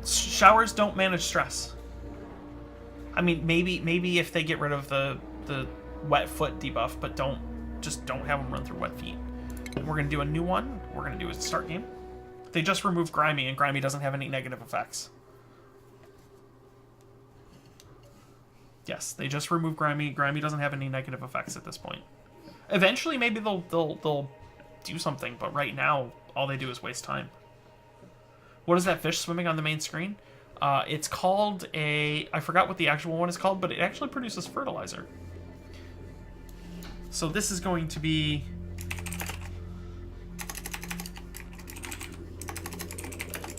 Showers don't manage stress. I mean, maybe if they get rid of the wet foot debuff, but don't have them run through wet feet. And we're gonna do a new one. We're gonna do a start game. They just removed Grimy, and Grimy doesn't have any negative effects. Yes, they just removed Grimy. Grimy doesn't have any negative effects at this point. Eventually, maybe they'll do something, but right now, all they do is waste time. What is that fish swimming on the main screen? It's called a... I forgot what the actual one is called, but it actually produces fertilizer. So this is going to be...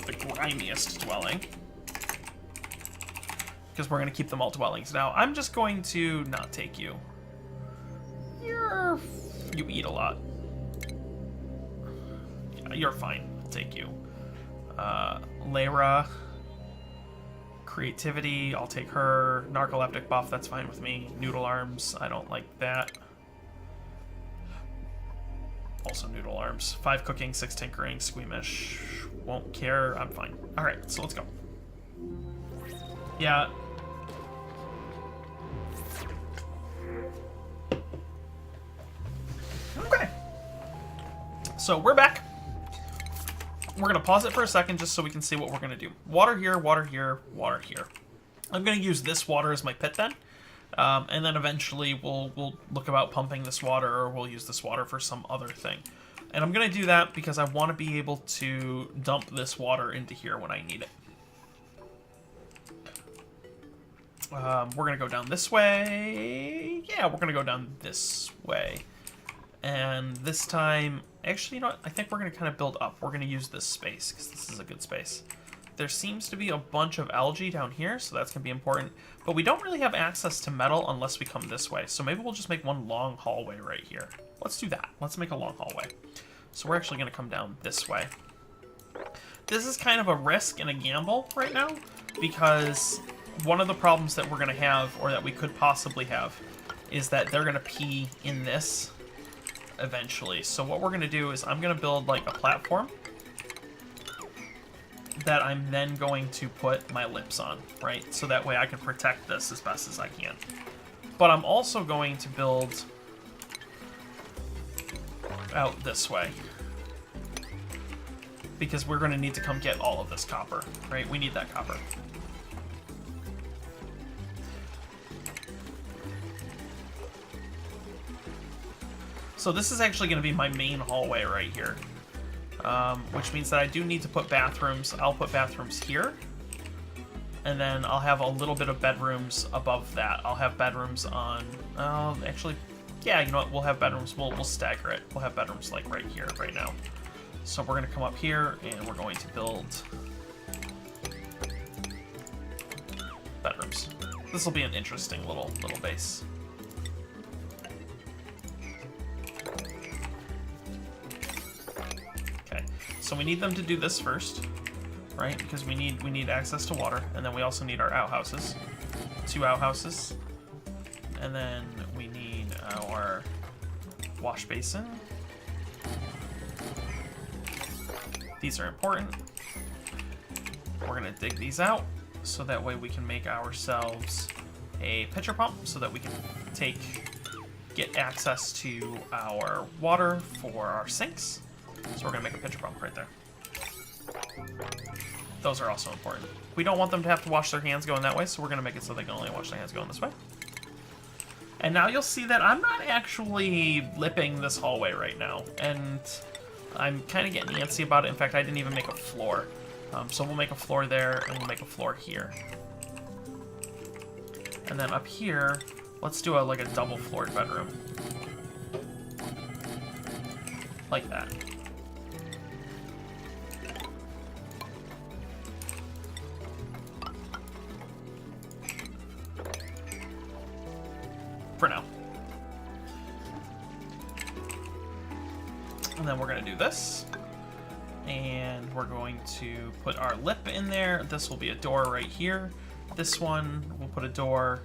the grimiest dwelling. Because we're going to keep them all dwellings. Now, I'm just going to not take you. You eat a lot. Yeah, you're fine. I'll take you. Layra. Creativity, I'll take her. Narcoleptic buff, that's fine with me. Noodle arms, I don't like that. Also noodle arms. 5 cooking, 6 tinkering, squeamish. Won't care, I'm fine. Alright, so let's go. Yeah. Okay. So we're back. We're going to pause it for a second just so we can see what we're going to do. Water here, water here, water here. I'm going to use this water as my pit then. And then eventually we'll look about pumping this water, or we'll use this water for some other thing. And I'm going to do that because I want to be able to dump this water into here when I need it. We're going to go down this way. Yeah, we're going to go down this way. And this time, actually, you know what? I think we're going to kind of build up. We're going to use this space because this is a good space. There seems to be a bunch of algae down here, so that's going to be important. But we don't really have access to metal unless we come this way. So maybe we'll just make one long hallway right here. Let's do that. Let's make a long hallway. So we're actually going to come down this way. This is kind of a risk and a gamble right now, because one of the problems that we're going to have, or that we could possibly have, is that they're going to pee in this eventually. So what we're going to do is I'm going to build like a platform that I'm then going to put my lips on, right? So that way I can protect this as best as I can. But I'm also going to build out this way, because we're going to need to come get all of this copper, right? We need that copper. So this is actually going to be my main hallway right here, which means that I do need to put bathrooms. I'll put bathrooms here, and then I'll have a little bit of bedrooms above that. I'll have bedrooms on, actually, yeah, you know what, we'll have bedrooms, we'll stagger it. We'll have bedrooms like right here, right now. So we're going to come up here, and we're going to build bedrooms. This will be an interesting little base. So we need them to do this first, right? Because we need access to water, and then we also need our outhouses. 2 outhouses. And then we need our wash basin. These are important. We're gonna dig these out, so that way we can make ourselves a pitcher pump, so that we can get access to our water for our sinks. So we're going to make a pitcher pump right there. Those are also important. We don't want them to have to wash their hands going that way, so we're going to make it so they can only wash their hands going this way. And now you'll see that I'm not actually lipping this hallway right now. And I'm kind of getting antsy about it. In fact, I didn't even make a floor. So we'll make a floor there, and we'll make a floor here. And then up here, let's do like a double-floored bedroom. Like that. For now. And then we're going to do this. And we're going to put our lip in there. This will be a door right here. This one, we'll put a door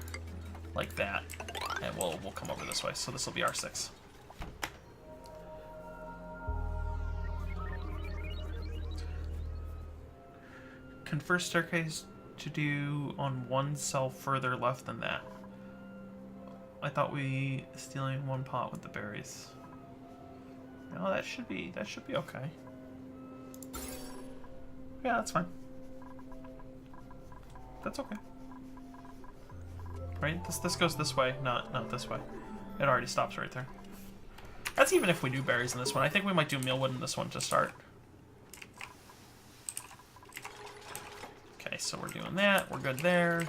like that. And we'll come over this way. So this will be our 6. Converse staircase to do on one cell further left than that. I thought we stealing one pot with the berries. No, that should be okay. Yeah, that's fine. That's okay. Right? This goes this way, not this way. It already stops right there. That's even if we do berries in this one. I think we might do mealwood in this one to start. Okay, so we're doing that. We're good there.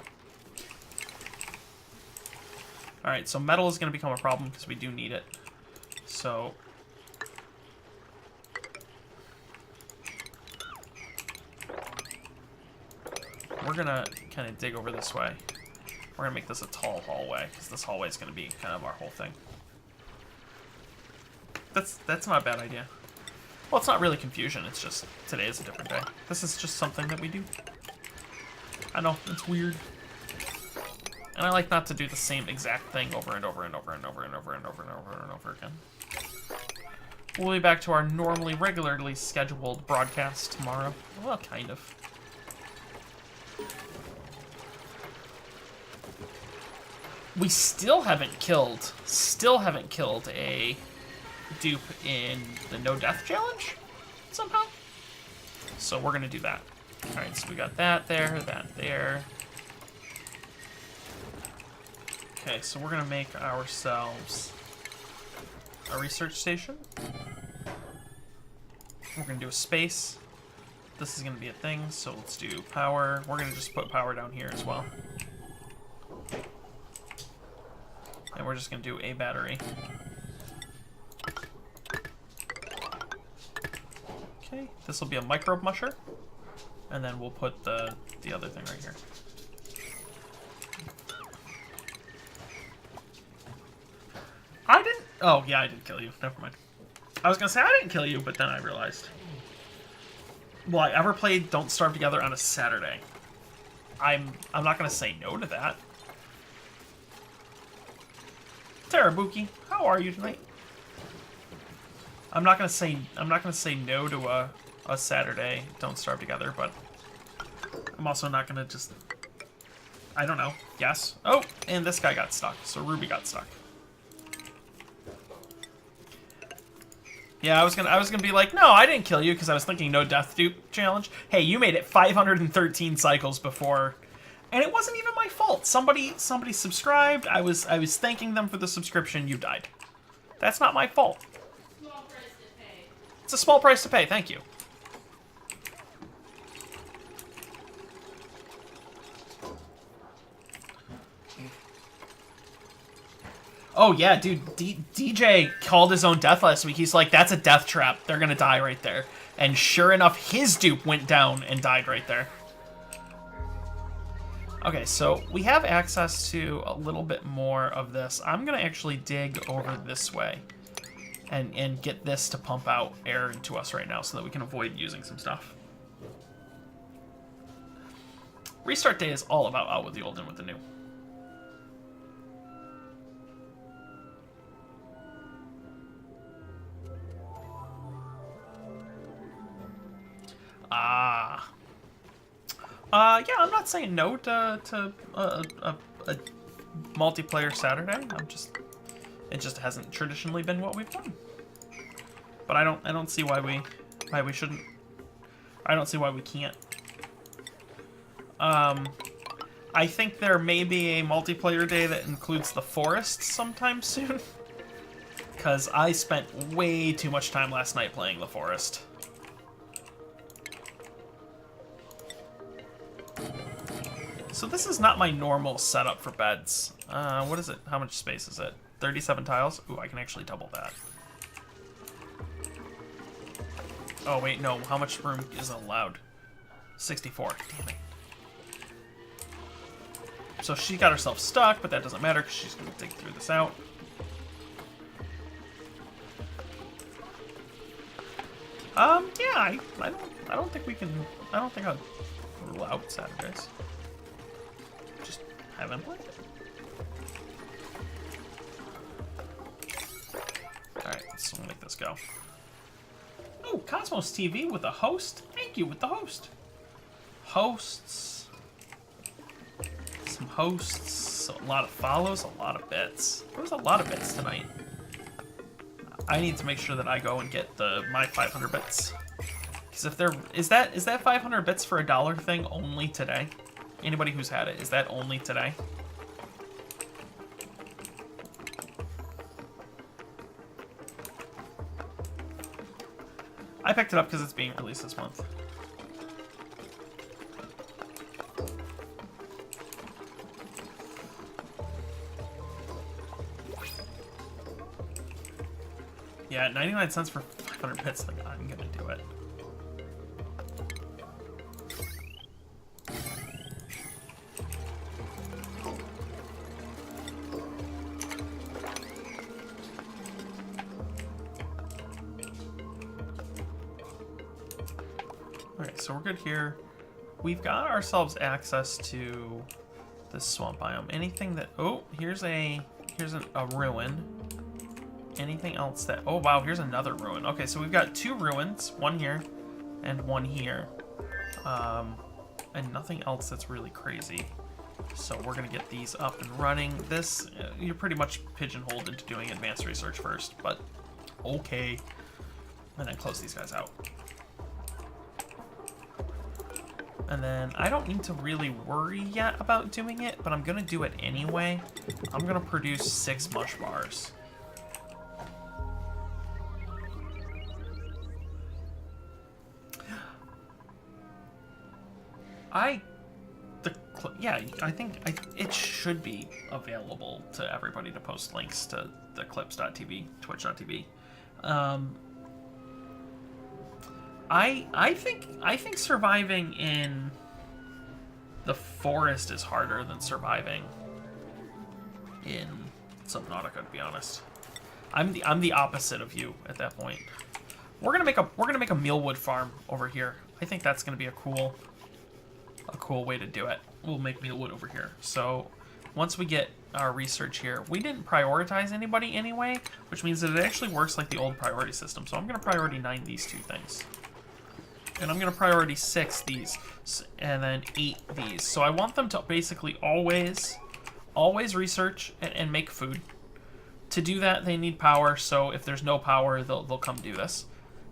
Alright, so metal is going to become a problem because we do need it. So... we're going to kind of dig over this way. We're going to make this a tall hallway because this hallway is going to be kind of our whole thing. That's not a bad idea. Well, it's not really confusion. It's just today is a different day. This is just something that we do. I know, it's weird. And I like not to do the same exact thing over and over and over and over and over and over and over and over again. We'll be back to our regularly scheduled broadcast tomorrow. Well, kind of. We still haven't killed a dupe in the no death challenge somehow. So we're gonna do that. Alright, so we got that there, that there. Okay, so we're gonna make ourselves a research station. We're gonna do a space. This is gonna be a thing, so let's do power. We're gonna just put power down here as well. And we're just gonna do a battery. Okay, this will be a microbe musher. And then we'll put the other thing right here. I didn't... oh, yeah, I didn't kill you. Never mind. I was gonna say I didn't kill you, but then I realized. Will I ever play Don't Starve Together on a Saturday? I'm not gonna say no to that. Tarabuki, how are you tonight? I'm not gonna say no to a Saturday Don't Starve Together, but I'm also not gonna just, I don't know, guess. Oh, and this guy got stuck, so Ruby got stuck. Yeah, I was gonna be like, no, I didn't kill you because I was thinking no death dupe challenge. Hey, you made it 513 cycles before, and it wasn't even my fault. Somebody subscribed. I was thanking them for the subscription. You died. That's not my fault. Small price to pay. It's a small price to pay. Thank you. Oh yeah, dude, DJ called his own death last week. He's like, that's a death trap. They're gonna die right there. And sure enough, his dupe went down and died right there. Okay, so we have access to a little bit more of this. I'm gonna actually dig over this way and get this to pump out air into us right now so that we can avoid using some stuff. Restart day is all about out with the old and with the new. Yeah, I'm not saying no to a multiplayer Saturday. It just hasn't traditionally been what we've done. But I don't see why we shouldn't. I don't see why we can't. I think there may be a multiplayer day that includes the forest sometime soon. Because I spent way too much time last night playing the forest. So this is not my normal setup for beds. What is it? How much space is it? 37 tiles? Ooh, I can actually double that. Oh, wait, no. How much room is allowed? 64. Damn it. So she got herself stuck, but that doesn't matter because she's going to dig through this out. Yeah, I don't think we can... I don't think I'll rule out Saturdays. Just haven't played it. Alright, so we'll make this go. Oh, Cosmos TV with a host? Thank you with the host. hosts. Some hosts. A lot of follows. A lot of bits. There was a lot of bits tonight. I need to make sure that I go and get my 500 bits. Because if there is that 500 bits for $1 thing only today? Anybody who's had it, is that only today? I picked it up because it's being released this month. Yeah, 99 cents for 500 bits, then I'm gonna do it. Okay, so we're good here. We've got ourselves access to this swamp biome. Anything that... Oh, here's a ruin. Anything else that... Oh, wow, here's another ruin. Okay, so we've got 2 ruins. One here and one here. And nothing else that's really crazy. So we're going to get these up and running. This, you're pretty much pigeonholed into doing advanced research first, but okay. And then close these guys out. And then I don't need to really worry yet about doing it, but I'm going to do it anyway. I'm going to produce 6 mush bars. I think it should be available to everybody to post links to the clips.tv, twitch.tv. I think surviving in the forest is harder than surviving in Subnautica, to be honest. I'm the opposite of you at that point. We're gonna make a mealwood farm over here. I think that's gonna be a cool way to do it. We'll make mealwood over here. So once we get our research here, we didn't prioritize anybody anyway, which means that it actually works like the old priority system. So I'm gonna priority 9 these 2 things. And I'm going to priority 6 these, and then 8 these. So I want them to basically always research and make food. To do that, they need power, so if there's no power, they'll come do this.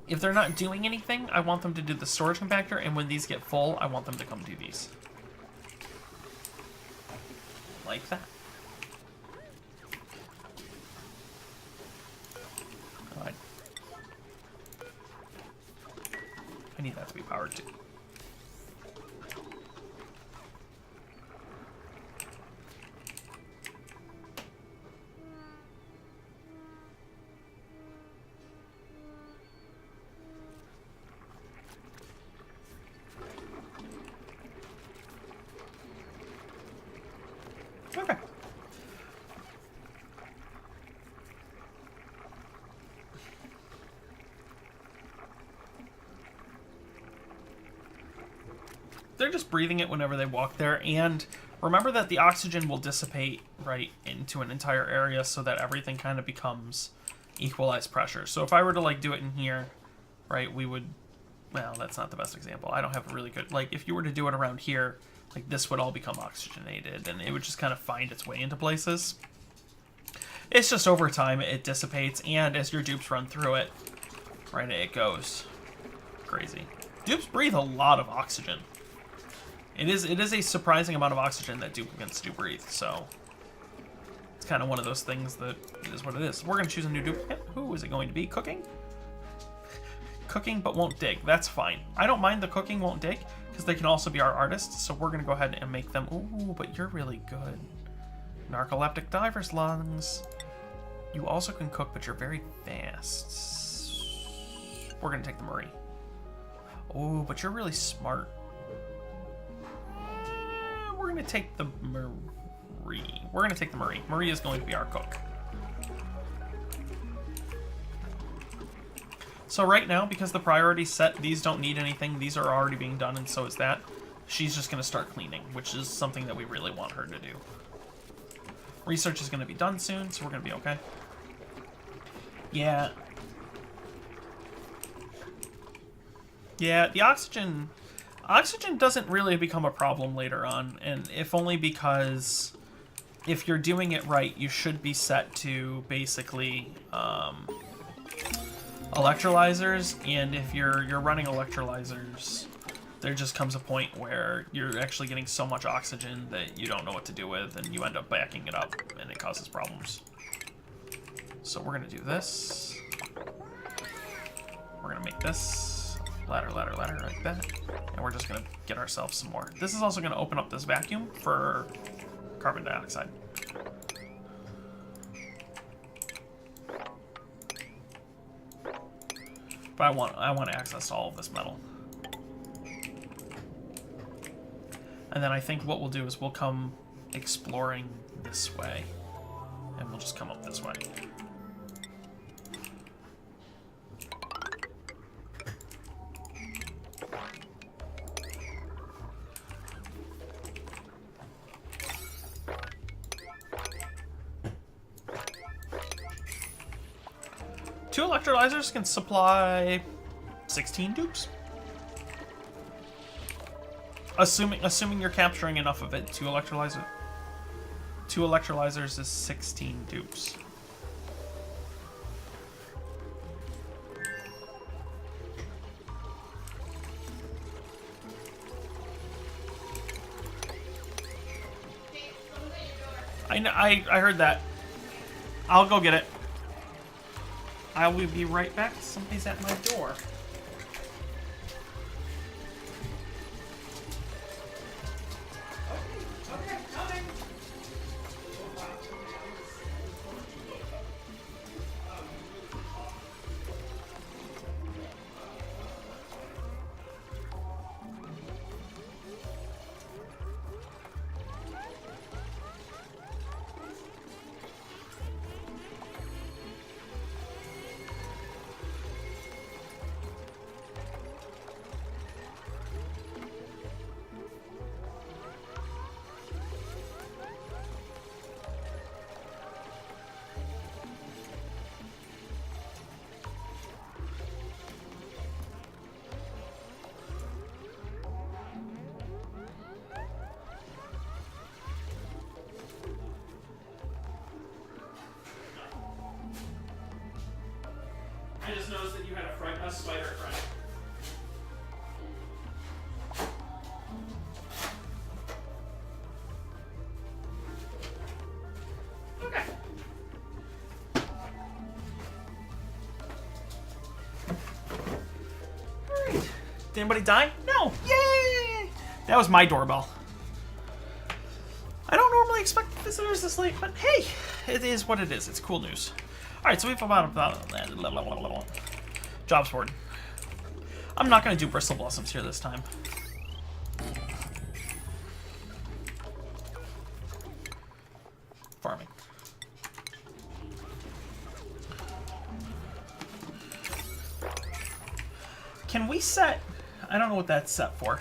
If they're not doing anything, I want them to do the storage compactor, and when these get full, I want them to come do these. Like that. God. I need that to be powered too. Okay. They're just breathing it whenever they walk there, and remember that the oxygen will dissipate right into an entire area so that everything kind of becomes equalized pressure. So if I were to like do it in here, right, we would, well, that's not the best example. I don't have a really good, like if you were to do it around here, like this would all become oxygenated and it would just kind of find its way into places. It's just over time it dissipates, and as your dupes run through it, right, it goes crazy. Dupes breathe a lot of oxygen. It is a surprising amount of oxygen that duplicates do breathe, so it's kind of one of those things that it is what it is. We're going to choose a new duplicate. Who is it going to be? Cooking? Cooking but won't dig. That's fine. I don't mind the cooking won't dig, because they can also be our artists, so we're going to go ahead and make them. Ooh, but you're really good. Narcoleptic diver's lungs. You also can cook, but you're very fast. We're going to take the Marie. Oh, but you're really smart. We're going to take the Marie. We're going to take the Marie. Marie is going to be our cook. So right now, because the priority's set, these don't need anything. These are already being done, and so is that. She's just going to start cleaning, which is something that we really want her to do. Research is going to be done soon, so we're going to be okay. Yeah. Yeah, the oxygen Oxygen doesn't really become a problem later on, and if only because if you're doing it right, you should be set to basically electrolyzers, and if you're running electrolyzers, there just comes a point where you're actually getting so much oxygen that you don't know what to do with, and you end up backing it up, and it causes problems. So we're gonna do this. We're gonna make this ladder, ladder, ladder like that, and we're just gonna get ourselves some more. This is also gonna open up this vacuum for carbon dioxide. But I want access to all of this metal. And then I think what we'll do is we'll come exploring this way. And we'll just come up this way. Two electrolyzers can supply 16 dupes. Assuming you're capturing enough of it, two electrolyzers is 16 dupes. I know, I heard that. I'll go get it. I will be right back. Somebody's at my door. Okay, coming. I just noticed that you had a spider friend. Okay. Alright. Did anybody die? No! Yay! That was my doorbell. I don't normally expect visitors this late, but hey, it is what it is. It's cool news. Alright, so we've about jobs board. I'm not going to do Bristle Blossoms here this time. Farming. Can we set... I don't know what that's set for.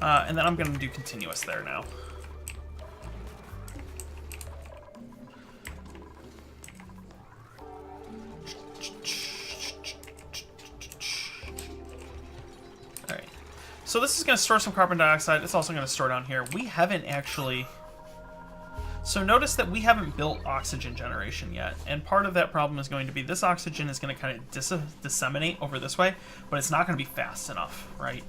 And then I'm going to do continuous there now. So this is going to store some carbon dioxide. It's also going to store down here. We haven't actually... So notice that we haven't built oxygen generation yet. And part of that problem is going to be this oxygen is going to kind of disseminate over this way, but it's not going to be fast enough, right?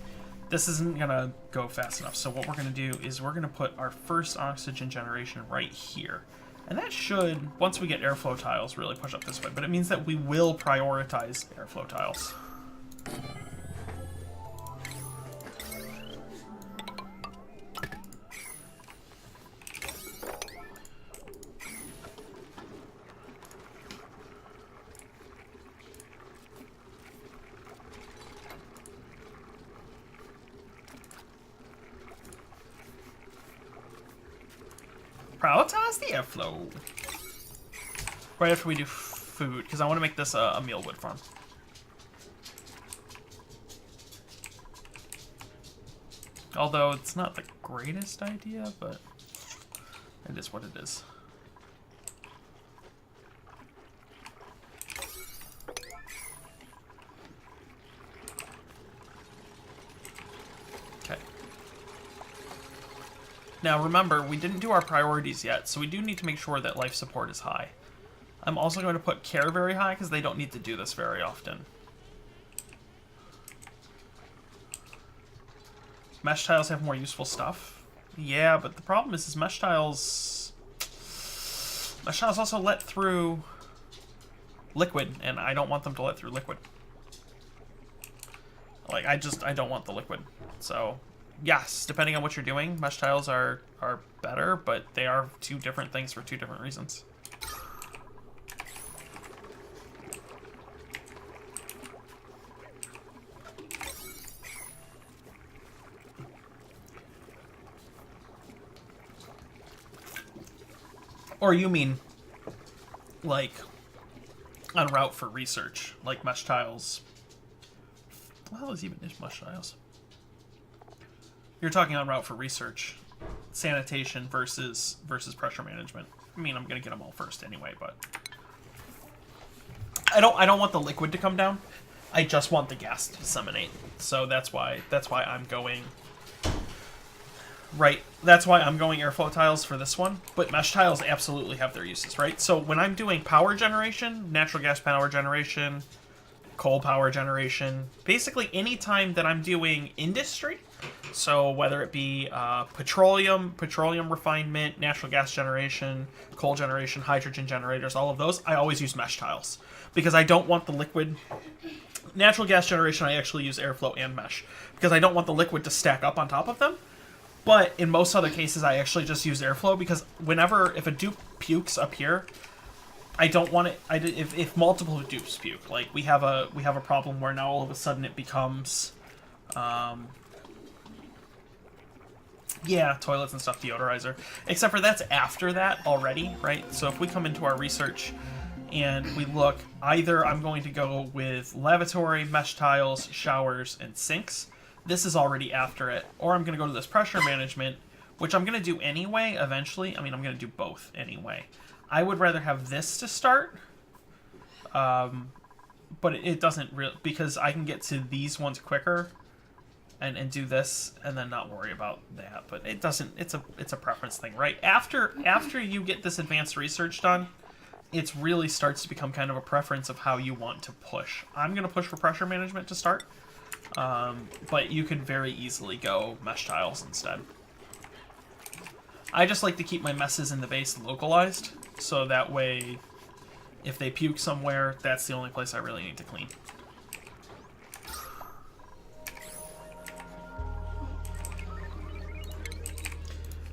This isn't going to go fast enough. So what we're going to do is we're going to put our first oxygen generation right here. And that should, once we get airflow tiles, really push up this way. But it means that we will prioritize airflow tiles. Prioritize the airflow. Right after we do food, because I want to make this a meal wood farm. Although it's not the greatest idea, but it is what it is. Now remember, we didn't do our priorities yet, so we do need to make sure that life support is high. I'm also going to put care very high because they don't need to do this very often. Mesh tiles have more useful stuff. Yeah, but the problem is mesh tiles also let through liquid, and I don't want them to let through liquid. Like, I don't want the liquid. So, yes, depending on what you're doing, mesh tiles are better, but they are two different things for two different reasons. Or you mean, like, en route for research, like mesh tiles. What the hell is even mesh tiles? You're talking en route for research, sanitation versus pressure management. I mean, I'm gonna get them all first anyway, but I don't want the liquid to come down. I just want the gas to disseminate. So that's why I'm going. Right, that's why I'm going airflow tiles for this one, but mesh tiles absolutely have their uses, right? So when I'm doing power generation, natural gas power generation, coal power generation, basically any time that I'm doing industry, so whether it be petroleum refinement, natural gas generation, coal generation, hydrogen generators, all of those, I always use mesh tiles because I don't want the liquid. Natural gas generation, I actually use airflow and mesh because I don't want the liquid to stack up on top of them. But in most other cases, I actually just use airflow because if a dupe pukes up here, I don't want it. If multiple dupes puke, like we have a problem where now all of a sudden it becomes, yeah, toilets and stuff, deodorizer. Except for that's after that already, right? So if we come into our research and we look, either I'm going to go with lavatory, mesh tiles, showers, and sinks. This is already after it. Or I'm going to go to this pressure management, which I'm going to do anyway, eventually. I mean, I'm going to do both anyway. I would rather have this to start. But it doesn't really, because I can get to these ones quicker and do this and then not worry about that. But it doesn't, it's a preference thing, right? After you get this advanced research done, it really starts to become kind of a preference of how you want to push. I'm going to push for pressure management to start. But you could very easily go mesh tiles instead. I just like to keep my messes in the base localized, so that way, if they puke somewhere, that's the only place I really need to clean.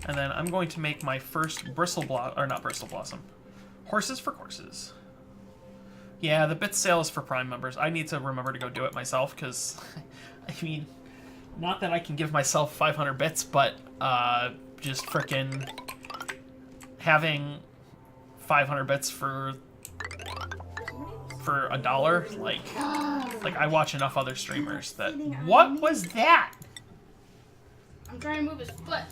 And then I'm going to make my first Horses for courses. Yeah, the bit sale is for Prime members. I need to remember to go do it myself, because, I mean, not that I can give myself 500 bits, but just frickin' having 500 bits for $1, like I watch enough other streamers that. What was that? I'm trying to move his foot.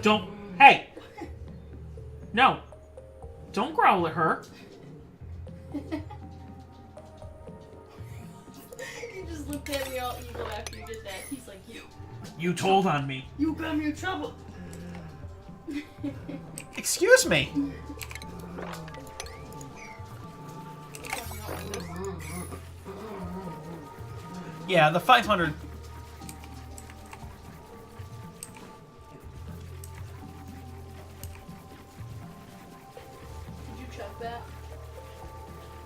Don't. Hey. No. Don't growl at her. He just looked at me all evil after you did that. He's like, You told on me. You got me in trouble. Excuse me. Yeah, the 500. Did you chuck that?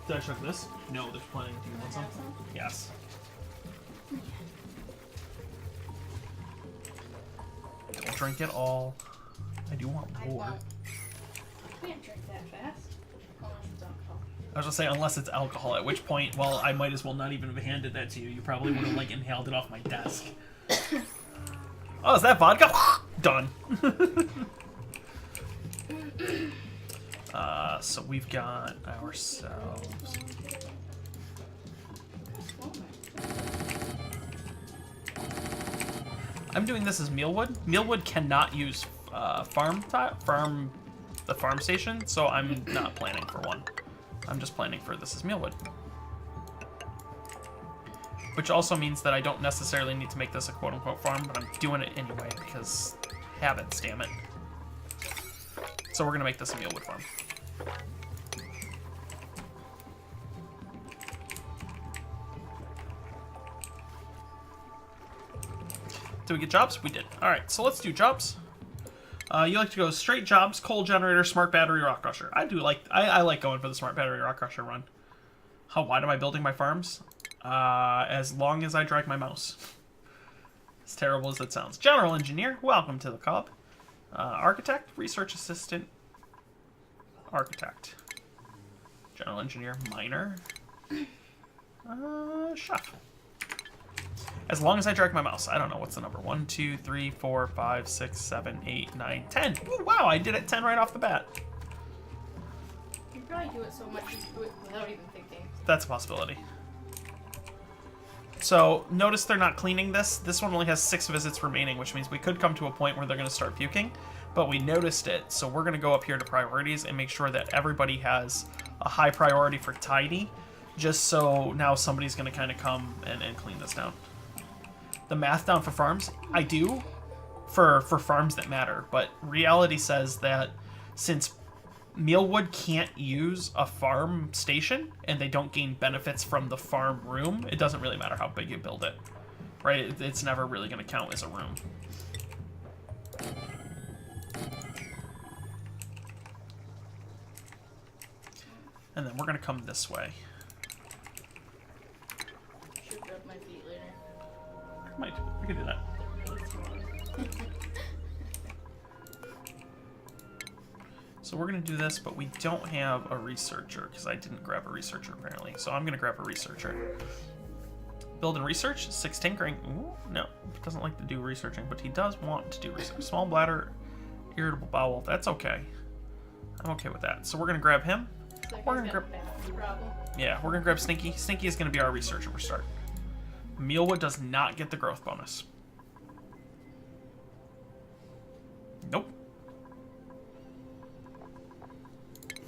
Did I check this? No, there's plenty. Do you want some? Yes. Don't drink it all. I do want more. I can't drink that fast. Unless it's alcohol. I was gonna say, unless it's alcohol, at which point, well, I might as well not even have handed that to you. You probably would have, like, inhaled it off my desk. Oh, is that vodka? Done. So we've got ourselves... I'm doing this as Mealwood. Mealwood cannot use farm station, so I'm not planning for one. I'm just planning for this as Mealwood. Which also means that I don't necessarily need to make this a quote-unquote farm, but I'm doing it anyway because habits, damn it. So we're going to make this a mealwood farm. Did we get jobs? We did. Alright, so let's do jobs. You like to go straight jobs, coal generator, smart battery, rock crusher. I like going for the smart battery, rock crusher run. How wide am I building my farms? As long as I drag my mouse. As terrible as it sounds. General engineer, welcome to the club. Architect, research assistant, architect. General engineer, miner. Chef. As long as I drag my mouse. I don't know. What's the number? 1, 2, 3, 4, 5, 6, 7, 8, 9, 10. Ooh, wow, I did it 10 right off the bat. You probably do it so much you do it without even thinking. That's a possibility. So, notice they're not cleaning this. This one only has 6 visits remaining, which means we could come to a point where they're going to start puking. But we noticed it, so we're going to go up here to priorities and make sure that everybody has a high priority for tidy, just so now somebody's going to kind of come and clean this down. The math down for farms, I do for farms that matter, but reality says that since Mealwood can't use a farm station and they don't gain benefits from the farm room, it doesn't really matter how big you build it, right? It's never really going to count as a room. And then we're going to come this way. Should rub my feet later. Might. We could do that. So we're going to do this, but we don't have a researcher, because I didn't grab a researcher, apparently. So I'm going to grab a researcher. Build and research, 6 tinkering. Ooh, no, doesn't like to do researching, but he does want to do research. Small bladder, irritable bowel, that's okay. I'm okay with that. So we're going to grab him. We're going to grab... Yeah, we're going to grab Stinky. Stinky is going to be our researcher for start. Mealwood does not get the growth bonus. Nope.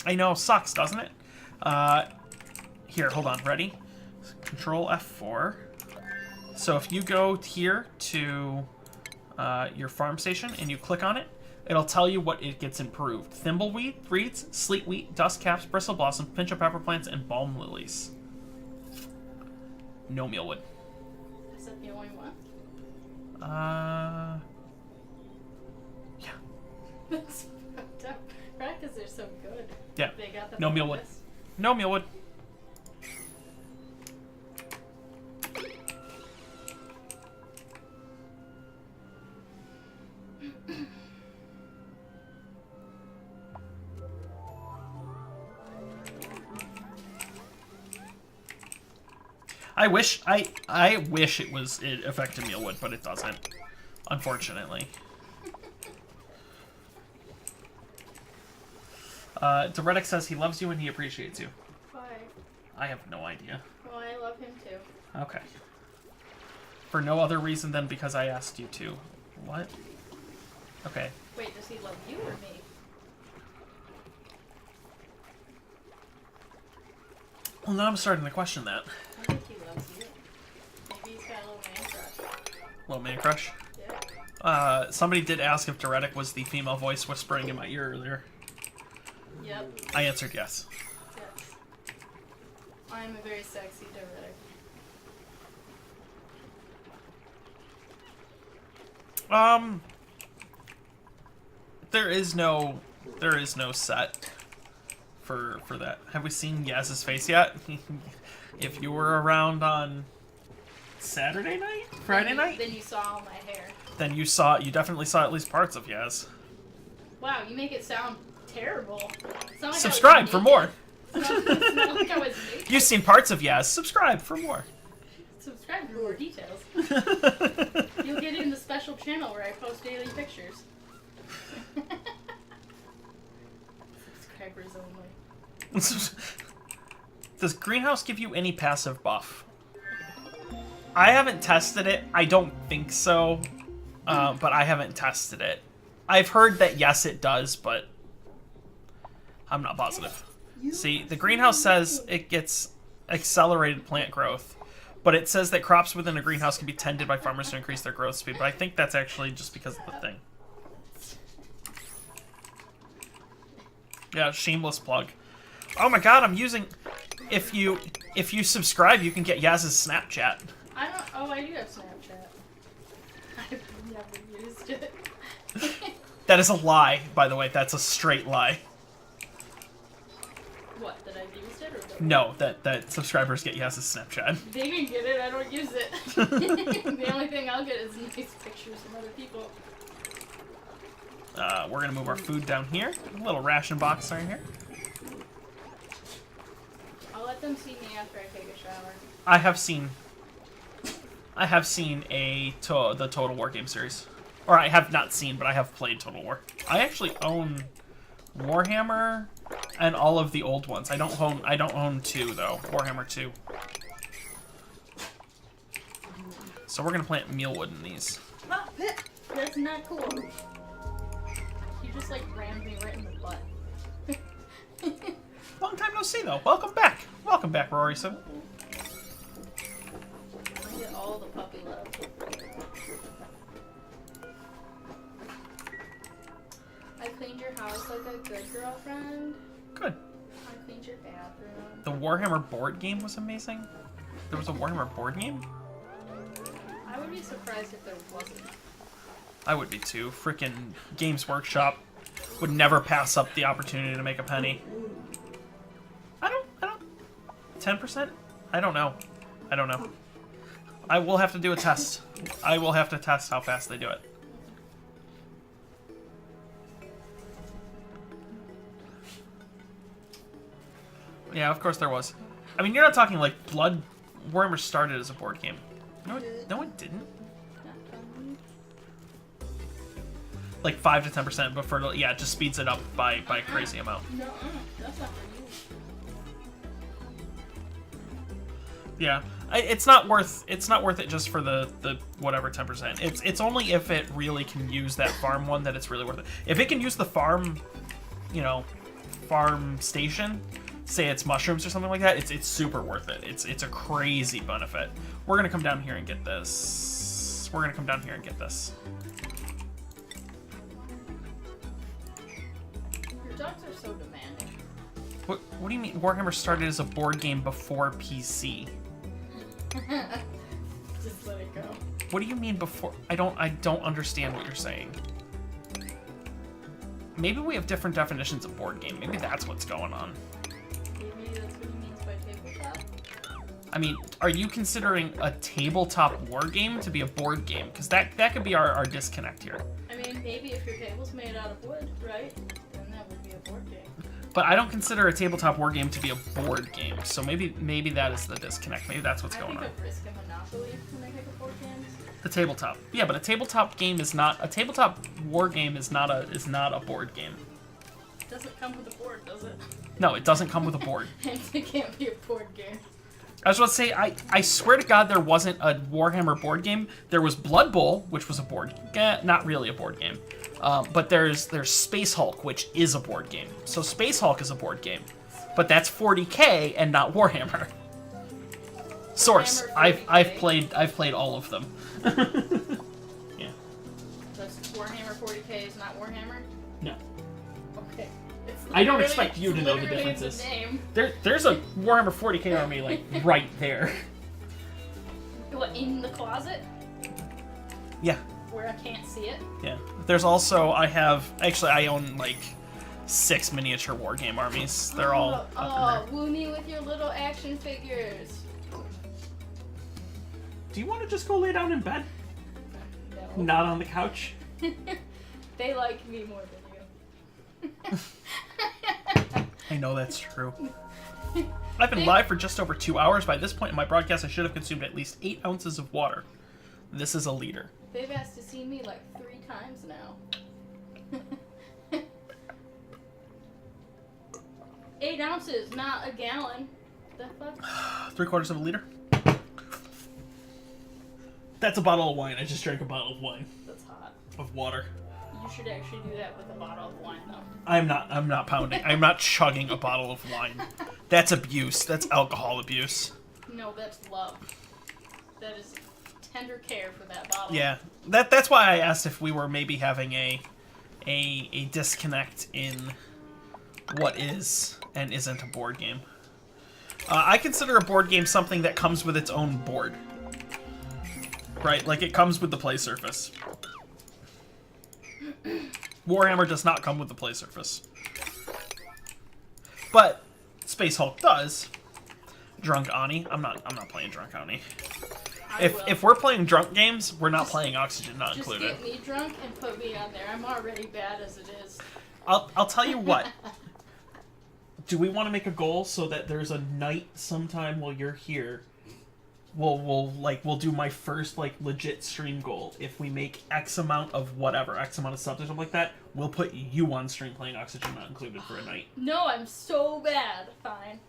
I know, sucks, doesn't it? Here, hold on, ready? Control F4. So if you go here to your farm station and you click on it, it'll tell you what it gets improved. Thimbleweed, reeds, sleet wheat, dust caps, bristle blossom, pinch of pepper plants, and balm lilies. No mealwood. Is that the only one? Yeah. That's fucked up. Right, because they're so good. Yeah. They got the No mealwood. No mealwood. I wish it affected Mealwood, but it doesn't, unfortunately. Doredic says he loves you and he appreciates you. Why? I have no idea. Well, I love him too. Okay. For no other reason than because I asked you to. What? Okay. Wait, does he love you or me? Well, now I'm starting to question that. I think he loves you. Maybe he's got a little man crush. Little man crush? Yeah. Somebody did ask if Doredic was the female voice whispering in my ear earlier. Yep. I answered yes. Yes. I'm a very sexy Doredic. There is no set for that. Have we seen Yaz's face yet? If you were around on Saturday night? Friday night? Then you saw all my hair. Then you definitely saw at least parts of Yaz. Wow, you make it sound terrible. It's not like Subscribe for more. It's not like I was naked. You've seen parts of Yaz. Subscribe for more. Subscribe for more details. You'll get in the special channel where I post daily pictures. Subscribers only. Does Greenhouse give you any passive buff? I haven't tested it. I don't think so. But I haven't tested it. I've heard that yes, it does, but I'm not positive. See, the greenhouse says it gets accelerated plant growth, but it says that crops within a greenhouse can be tended by farmers to increase their growth speed, but I think that's actually just because of the thing. Yeah, shameless plug. Oh my god, I'm using... If you subscribe, you can get Yaz's Snapchat. I don't. Oh, I do have Snapchat. I've never used it. That is a lie, by the way. That's a straight lie. What? That I've used it or that? No, that subscribers get Yaz's Snapchat. They can get it. I don't use it. The only thing I'll get is nice pictures from other people. We're gonna move our food down here. A little ration box right here. I'll let them see me after I take a shower. I have seen the Total War game series. Or I have not seen, but I have played Total War. I actually own Warhammer and all of the old ones. I don't own 2 though. Warhammer 2. So we're gonna plant mealwood in these. Oh, that's not cool. You just like rammed me right in the butt. Long time no see though. Welcome back. Welcome back, Rory. So I get all the puppy love. I cleaned your house like a good girlfriend. good. I cleaned your bathroom. The Warhammer board game was amazing. There was a Warhammer board game? I would be surprised if there wasn't. I would be too. Frickin' Games Workshop would never pass up the opportunity to make a penny. I don't 10%? I don't know. I will have to do a test. I will have to test how fast they do it. Yeah, of course there was. I mean, you're not talking like Blood Warhammer started as a board game. No, it didn't. Like 5 to 10%, but for yeah, it just speeds it up by a crazy amount. No, that's not for you. Yeah, it's not worth it just for the whatever 10%. It's only if it really can use that farm one that it's really worth it. If it can use the farm, farm station, say it's mushrooms or something like that, it's super worth it. It's a crazy benefit. We're gonna come down here and get this. Your dogs are so demanding. What do you mean Warhammer started as a board game before PC? Just let it go. What do you mean before? I don't understand what you're saying. Maybe we have different definitions of board game. Maybe that's what's going on. Maybe that's what he means by tabletop. I mean, are you considering a tabletop war game to be a board game? Because that could be our disconnect here. I mean, maybe if your table's made out of wood, right? Then that would be a board game. But I don't consider a tabletop war game to be a board game. So maybe that is the disconnect. Maybe that's what's going on. I think of Risk and Monopoly when they think of board games. The tabletop. Yeah, but a tabletop game is not a tabletop war game is not a board game. It doesn't come with a board, does it? No, it doesn't come with a board. Hence, it can't be a board game. I was about to say, I swear to God, there wasn't a Warhammer board game. There was Blood Bowl, which was a board, not really a board game. But there's Space Hulk, which is a board game. So Space Hulk is a board game, but that's 40K and not Warhammer. Source. Warhammer 40K. I've played all of them. Yeah. So Warhammer 40K is not Warhammer? No. Okay. It's I don't literally- expect you to know the literally differences. name. There's a Warhammer 40K army like right there. What, in the closet? Yeah. Where I can't see it? Yeah. There's also I own like 6 miniature war game armies. They're all up in there. Woo me with your little action figures. Do you want to just go lay down in bed? No. Not on the couch? They like me more than you. I know that's true. I've been live for just over 2 hours. By this point in my broadcast, I should have consumed at least 8 ounces of water. This is a liter. They've asked to see me like 3 times now. 8 ounces, not a gallon. The fuck? 3/4 of a liter? That's a bottle of wine. I just drank a bottle of wine. That's hot. Of water. You should actually do that with a bottle of wine, though. I'm not pounding. I'm not chugging a bottle of wine. That's abuse. That's alcohol abuse. No, that's love. That is tender care for that bottle. Yeah. That's why I asked if we were maybe having a disconnect in what is and isn't a board game. I consider a board game something that comes with its own board. Right? Like, it comes with the play surface. Warhammer does not come with the play surface. But Space Hulk does. Drunk Ani. I'm not playing Drunk Ani. If we're playing drunk games, we're not playing Oxygen Not Included. Just get me drunk and put me on there. I'm already bad as it is. I'll tell you what. Do we want to make a goal so that there's a night sometime while you're here? We'll do my first like legit stream goal. If we make X amount of whatever, X amount of subs or something like that, we'll put you on stream playing Oxygen Not Included for a night. No, I'm so bad. Fine.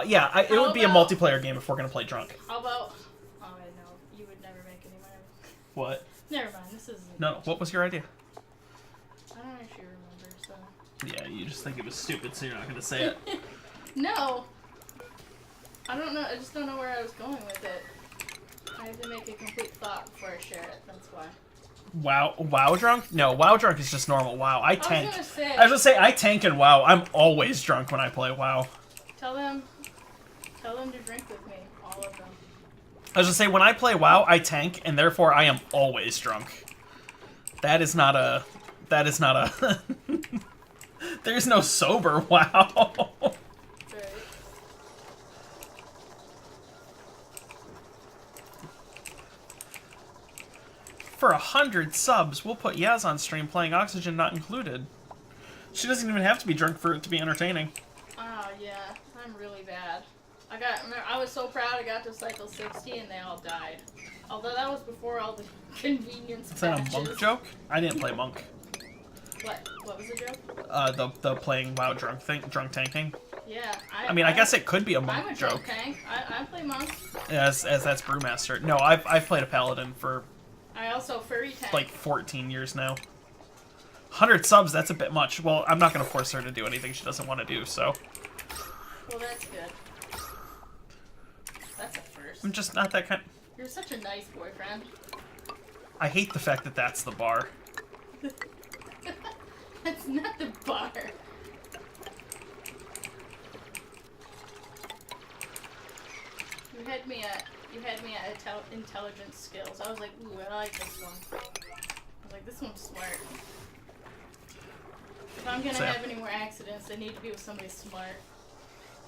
Yeah, it would be a multiplayer game if we're gonna play drunk. How about? Oh, I know you would never make any money. What? Never mind. This is. No. What was your idea? I don't actually remember. So. Yeah, you just think it was stupid, so you're not gonna say it. No. I don't know. I just don't know where I was going with it. I have to make a complete thought before I share it. That's why. WoW drunk? No, WoW drunk is just normal WoW. I tank. I was gonna say I tank in WoW. I'm always drunk when I play WoW. Tell them to drink with me, all of them. I was gonna say when I play WoW, I tank, and therefore I am always drunk. That is not a. There's no sober WoW. Right. For 100 subs, we'll put Yaz on stream playing Oxygen Not Included. She doesn't even have to be drunk for it to be entertaining. Oh yeah, I'm really bad. I was so proud I got to cycle 60 and they all died. Although that was before all the convenience Is that patches. a Monk joke? I didn't play Monk. What? What was the joke? The playing WoW drunk tanking. Yeah. I mean, I guess it could be a I'm Monk a joke. drunk tank. I play monk. As that's Brewmaster. No, I've played a Paladin for I also furry tank. like 14 years now. 100 subs, that's a bit much. Well, I'm not going to force her to do anything she doesn't want to do, so. Well, that's good. That's a first. I'm just not that kind. You're such a nice boyfriend. I hate the fact that that's the bar. That's not the bar. You had me at intelligence skills. I was like, ooh, I like this one. I was like, this one's smart. If I'm gonna have any more accidents, they need to be with somebody smart.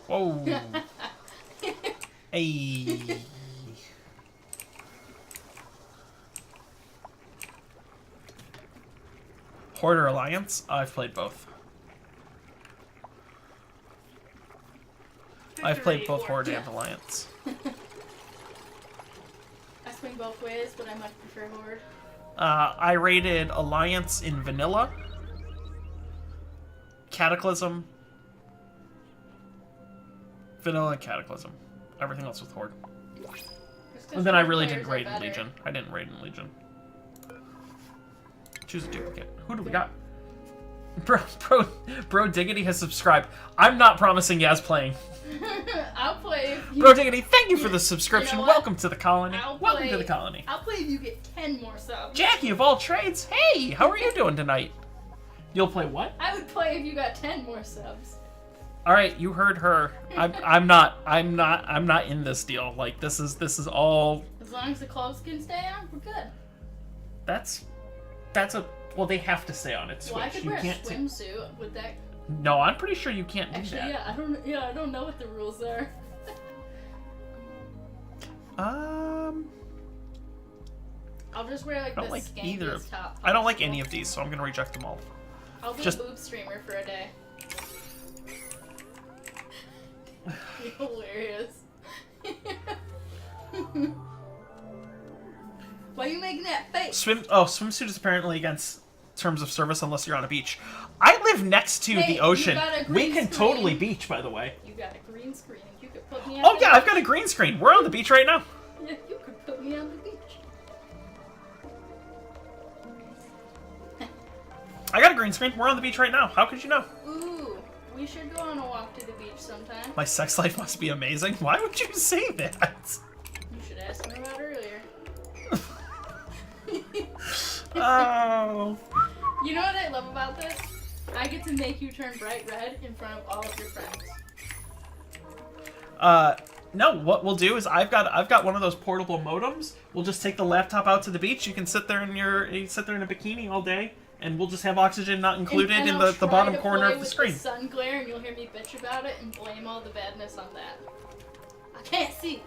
Whoa. Hey. Horde or Alliance? I've played both. I've played both Horde and Alliance. I swing both ways, but I much prefer Horde. I rated Alliance in Vanilla, Cataclysm, Vanilla and Cataclysm. Everything else with Horde. And then I really didn't raid in Legion. I didn't raid in Legion. Choose a duplicate. Who do we got? Bro Diggity has subscribed. I'm not promising Yaz playing. I'll play if you... Bro Diggity, thank you for the subscription. You know what? Welcome to the colony. Welcome to the colony. I'll play if you get 10 more subs. Jackie of all trades, hey, how are you doing tonight? You'll play what? I would play if you got 10 more subs. All right, you heard her. I'm not in this deal. Like this is all. As long as the clothes can stay on, we're good. That's a. Well, they have to stay on it. Switch. Well, I could you wear can't a swimsuit with that. No, I'm pretty sure you can't do Actually, that. I don't know what the rules are. I'll just wear like I don't the like either of. skankiest top. I don't like any possible. of these, so I'm gonna reject them all. I'll be just- a boob streamer for a day. Hilarious. Why are you making that face? Swimsuit is apparently against terms of service unless you're on a beach. I live next to Hey, the you ocean. got a We green can screen. totally beach, by the way. You got a green screen. You could put me on Oh the yeah, I've got a green screen. We're on the beach right now. Yeah, you could put me on the beach. I got a green screen. We're on the beach right now. How could you know? Ooh, we should go on a walk to the beach sometime. My sex life must be amazing. Why would you say that? You should ask me about earlier. Oh. You know what I love about this? I get to make you turn bright red in front of all of your friends. No, what we'll do is I've got one of those portable modems. We'll just take the laptop out to the beach. You can sit there in a bikini all day, and we'll just have oxygen not included And in I'll the try bottom to corner play of the with screen. The sun glare, and you'll hear me bitch about it and blame all the badness on that. I can't see.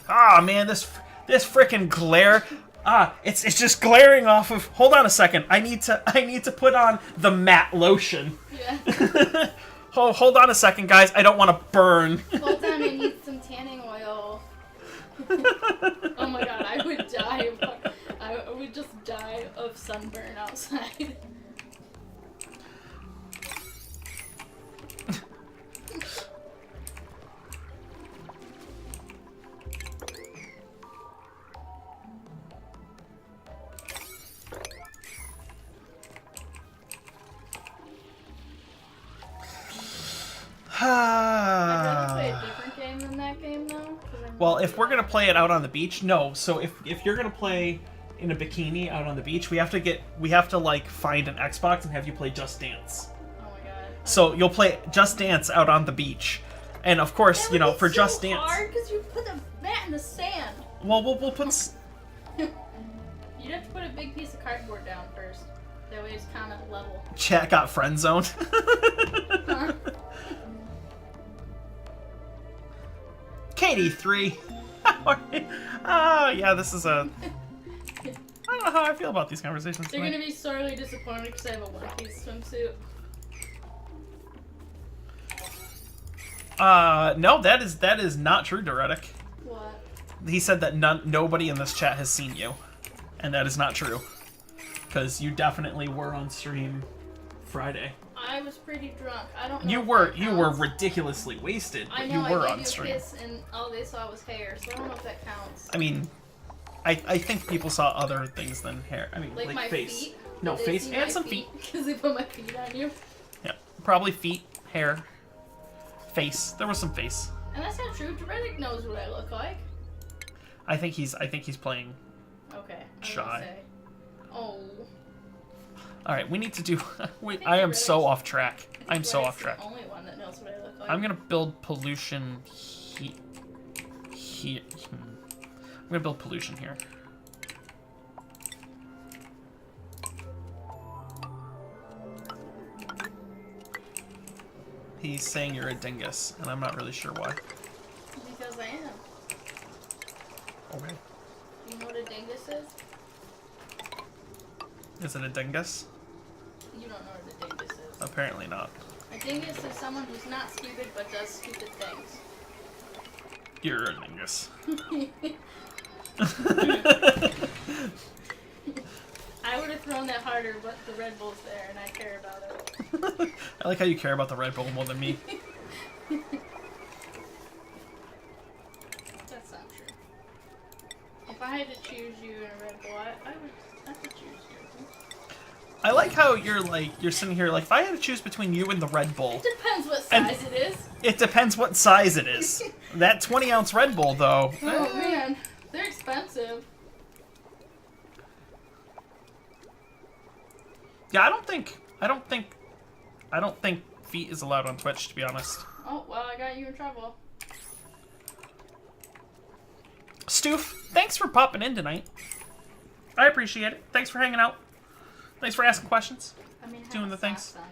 Ah, man, this frickin' glare. It's just glaring off of. Hold on a second. I need to put on the matte lotion. Yeah. Hold on a second, guys. I don't want to burn. Hold on, I need some tanning oil. Oh my god, I would die. I would just die of sunburn outside. I'd rather play a different game than that game, though. 'Cause I'm Well, really if we're gonna bad. play it out on the beach, no. So if you're gonna play in a bikini out on the beach, we have to like find an Xbox and have you play Just Dance. Oh my god. So you'll play Just Dance out on the beach, and of course, That you know, would be for so Just Dance. hard because you put the mat in the sand. Well, we'll put. You'd have to put a big piece of cardboard down first. That way it's kind of level. Chat got friend zoned. Huh? Katie 3. Yeah, this is a. I don't know how I feel about these conversations. They're tonight. gonna be sorely disappointed because I have a one-piece swimsuit. No, that is not true, Doretic. What? He said that nobody in this chat has seen you, and that is not true, because you definitely were on stream Friday. I was pretty drunk. I don't know. You if were that you were counts. ridiculously wasted, I but know. you were I on gave you a stream. kiss and all they saw was hair, so I don't know if that counts. I mean, I think people saw other things than hair. I mean, Like my face. feet. No, Did they face see and my some feet. Because they put my feet on you. Yeah, probably feet, hair, face. There was some face. And that's not true. Doredic knows what I look like. I think he's playing. Okay. I was Shy. gonna say. Oh. All right, we need to do. think I am Doredic's- so off track. I'm so Doredic's off track. The only one that knows what I look like. I'm gonna build pollution here. I'm gonna build pollution here. He's saying you're a dingus, and I'm not really sure why. Because I am. Okay. You know what a dingus is? Is it a dingus? You don't know what a dingus is. Apparently not. A dingus is someone who's not stupid but does stupid things. You're a dingus. I would have thrown that harder, but the Red Bull's there and I care about it. I like how you care about the Red Bull more than me. That's not true. If I had to choose you and a Red Bull, I would have to choose you. I like how you're sitting here like, if I had to choose between you and the Red Bull, It depends what And- size it is. it depends what size it is. That 20-ounce Red Bull, though. Oh man, they're expensive. Yeah, I don't think feet is allowed on Twitch, to be honest. Oh, well, I got you in trouble. Stoof, thanks for popping in tonight. I appreciate it. Thanks for hanging out. Thanks for asking questions. I mean, Doing the things. things.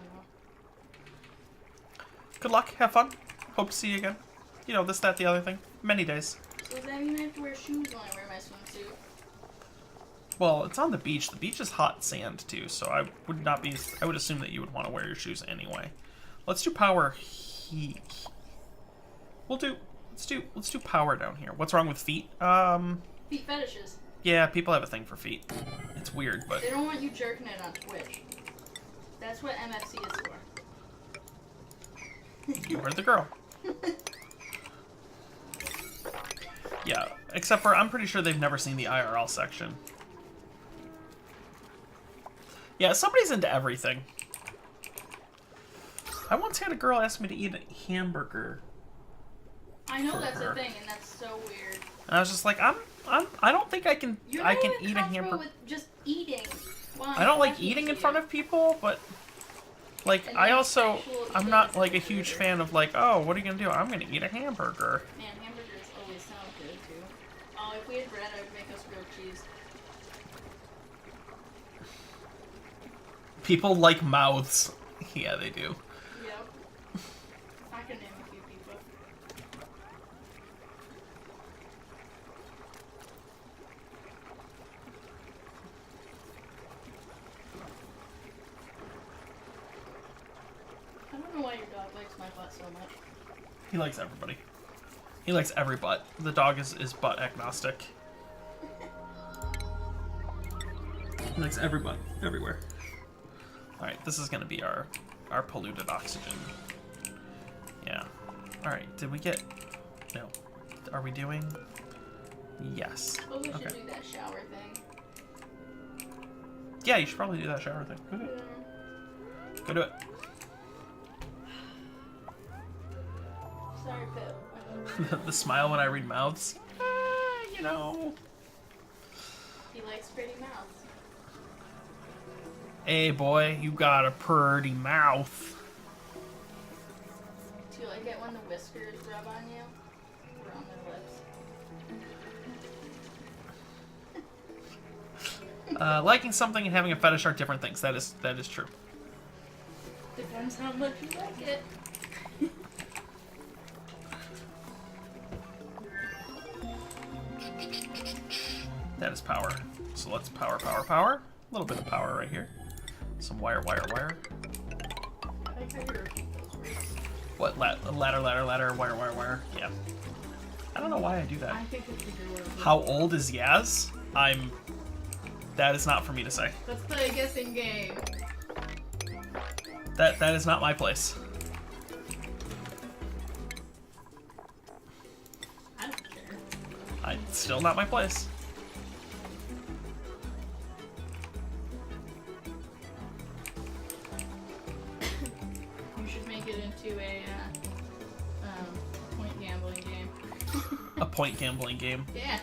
Good luck. Have fun. Hope to see you again. You know, this, that, the other thing. Many days. So does that mean I have to wear shoes when I wear my swimsuit? Well, it's on the beach. The beach is hot sand, too, so I would assume that you would want to wear your shoes anyway. Let's do power heat. Let's do power down here. What's wrong with feet? Feet fetishes. Yeah, people have a thing for feet. It's weird, but They don't want you jerking it on Twitch. That's what MFC is for. you are the girl. Yeah, except for I'm pretty sure they've never seen the IRL section. Yeah, somebody's into everything. I once had a girl ask me to eat a hamburger, I know For that's her. a thing, and that's so weird. and I was just like, I don't think I can You're I not can even eat a comfortable hamburger. with just eating. While I don't like talking eating to in front you. of people, but Like, And I then also, actual I'm not eating like a is huge weirder. fan of like, oh, what are you gonna do? I'm gonna eat a hamburger. Man, hamburgers always sound good too. Oh, if we had bread, I would make us grilled cheese. People like mouths. Yeah, they do. Yep. I can name a few people. I don't know why your dog likes my butt so much. He likes everybody. He likes every butt. The dog is butt agnostic. He likes every butt, everywhere. Alright, this is gonna be our polluted oxygen. Yeah. Alright, did we get... No. Are we doing... Yes. Oh, we should Okay. do that shower thing. Yeah, you should probably do that shower thing. Go do it. Go do it. Sorry, Pip. The smile when I read mouths. You know. He likes pretty mouths. Hey, boy, you got a pretty mouth. Do you like it when the whiskers rub on you? Or on their lips? Liking something and having a fetish are different things. That is true. Depends how much you like it. That is power. So let's power. A little bit of power right here. Some wire. I like how you repeat those words. What? Ladder, wire. Yeah. I don't know why I do that. I think it's a good word. How old is Yaz? That is not for me to say. Let's play a guessing game. That is not my place. I don't care. It's still not my place. You should make it into a point gambling game. A point gambling game. Yeah.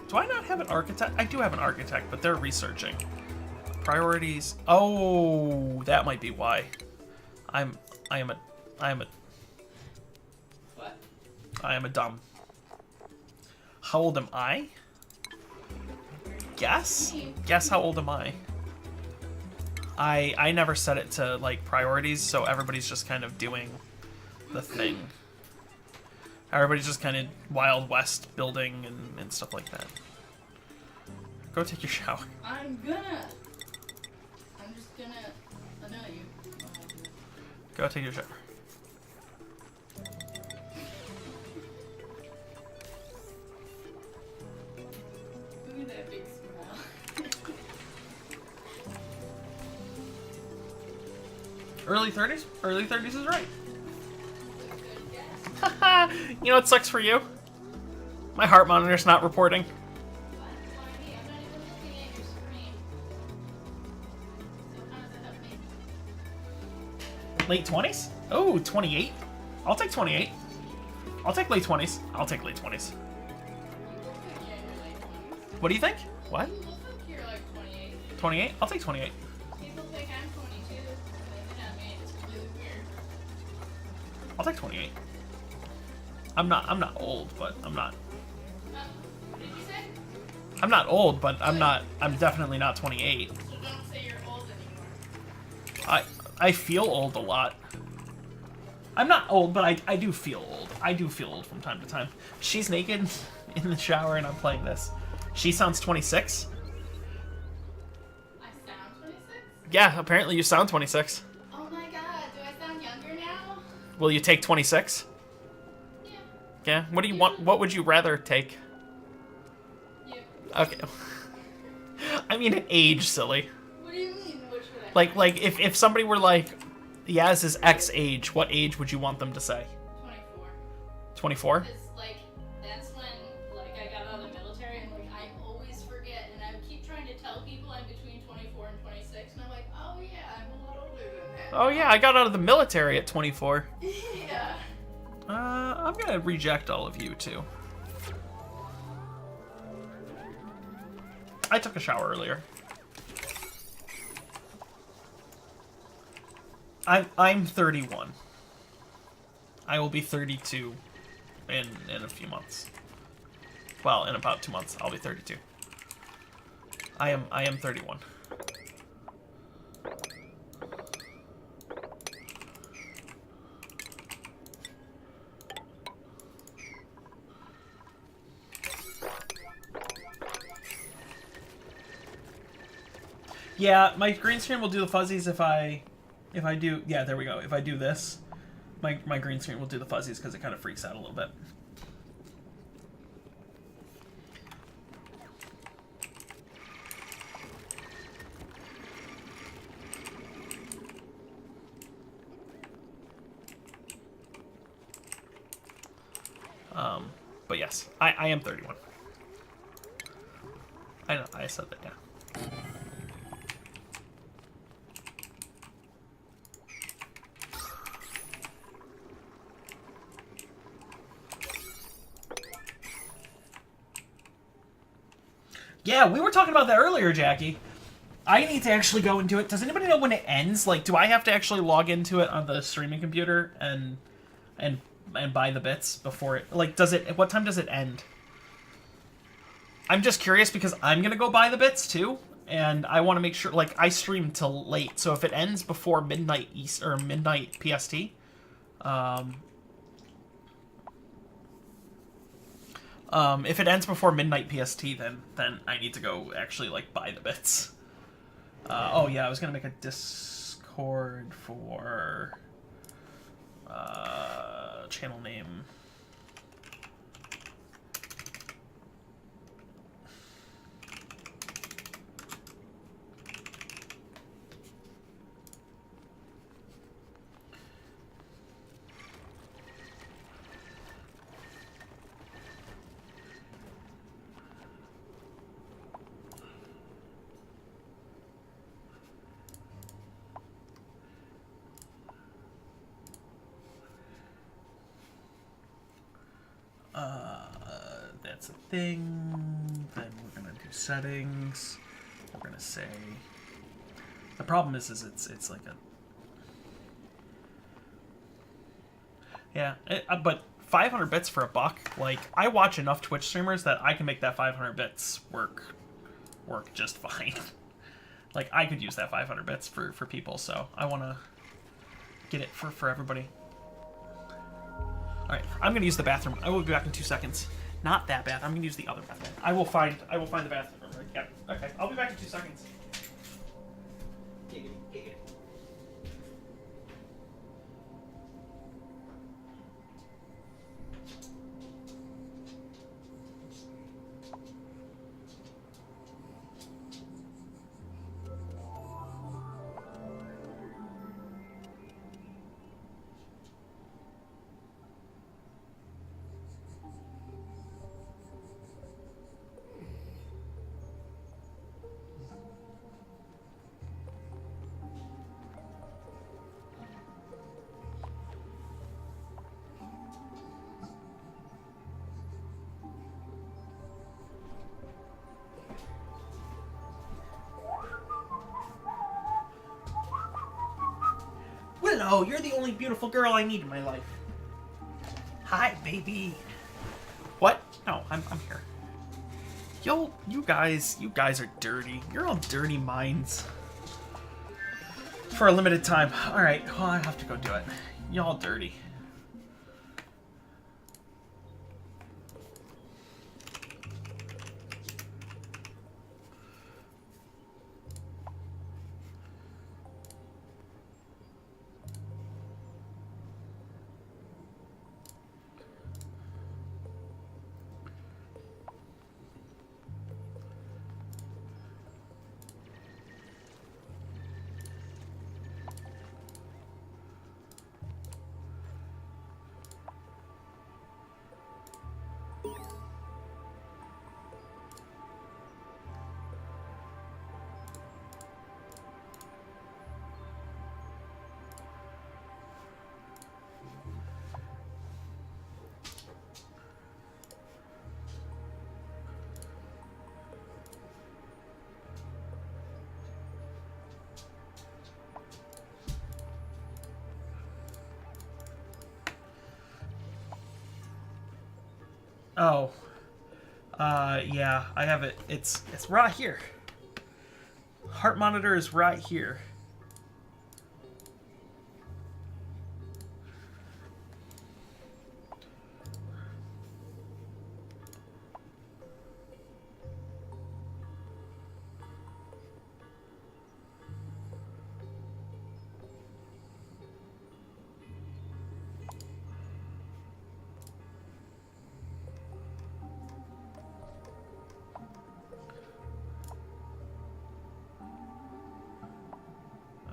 Do I not have an architect? I do have an architect, but they're researching. Priorities. Oh, that might be why. I am a What? dumb. How old am I? Guess? Guess how old am I? I never set it to like priorities, so everybody's just kind of doing the thing. Everybody's just kind of Wild West building and stuff like that. Go take your shower. I'm just gonna annoy you. Go take your shower. Look at that big smile. Early 30s? Early 30s is right. Good guess. Haha, you know what sucks for you? My heart monitor's not reporting. What? Why me? I'm not even looking at your screen. So how does that help me? Late 20s? Oh, 28? I'll take 28. I'll take late 20s. I'll take late 20s. You look like you're in your late 20s. What do you think? What? You look like you're like 28. 28? I'll take 28. People think I'm 22. They look at me. It's really weird. I'll take 28. I'm not old, but I'm not. What did you say? I'm not old, but I'm definitely not 28. So don't say you're old anymore. I feel old a lot. I'm not old, but I do feel old. I do feel old from time to time. She's naked in the shower and I'm playing this. She sounds 26. I sound 26? Yeah, apparently you sound 26. Oh my god, do I sound younger now? Will you take 26? Yeah. Yeah. What do you want? What would you rather take? You. Okay. I mean, an age, silly. What do you mean? What should I Like if somebody were like, Yaz is X age, what age would you want them to say? 24. 24? Because, like, that's when, like, I got out of the military, and, like, I always forget, and I keep trying to tell people I'm between 24 and 26, and I'm like, oh, yeah, I'm a lot older than that. Oh yeah, I got out of the military at 24. Yeah. I'm gonna reject all of you too. I took a shower earlier. I'm 31. I will be 32 in a few months. Well, in about 2 months, I'll be 32. I am 31. Yeah, my green screen will do the fuzzies if I do. Yeah, there we go. If I do this, my green screen will do the fuzzies because it kind of freaks out a little bit. But yes, I am 31. I know, I said that, yeah. Yeah, we were talking about that earlier, Jackie. I need to actually go into it. Does anybody know when it ends? Like, do I have to actually log into it on the streaming computer and buy the bits before it... Like, does it... What time does it end? I'm just curious because I'm gonna go buy the bits, too. And I want to make sure... Like, I stream till late, so if it ends before midnight East... Or midnight PST... if it ends before midnight PST, then I need to go actually, like, buy the bits. Oh, yeah, I was gonna make a Discord for... channel name. That's a thing. Then we're gonna do settings. We're gonna say. The problem is it's like a. Yeah, but 500 bits for $1. Like, I watch enough Twitch streamers that I can make that 500 bits work just fine. Like, I could use that 500 bits for people, so I want to get it for everybody. All right, I'm gonna use the bathroom. I will be back in 2 seconds. Not that bathroom. I'm gonna use the other bathroom. I will find the bathroom. Right? Yeah. Okay. I'll be back in 2 seconds. Willow, you're the only beautiful girl I need in my life. Hi, baby. What? No, I'm here. Yo, you guys are dirty. You're all dirty minds. For a limited time. All right, well, I have to go do it. Y'all dirty. Oh. Yeah, I have it. It's right here. Heart monitor is right here.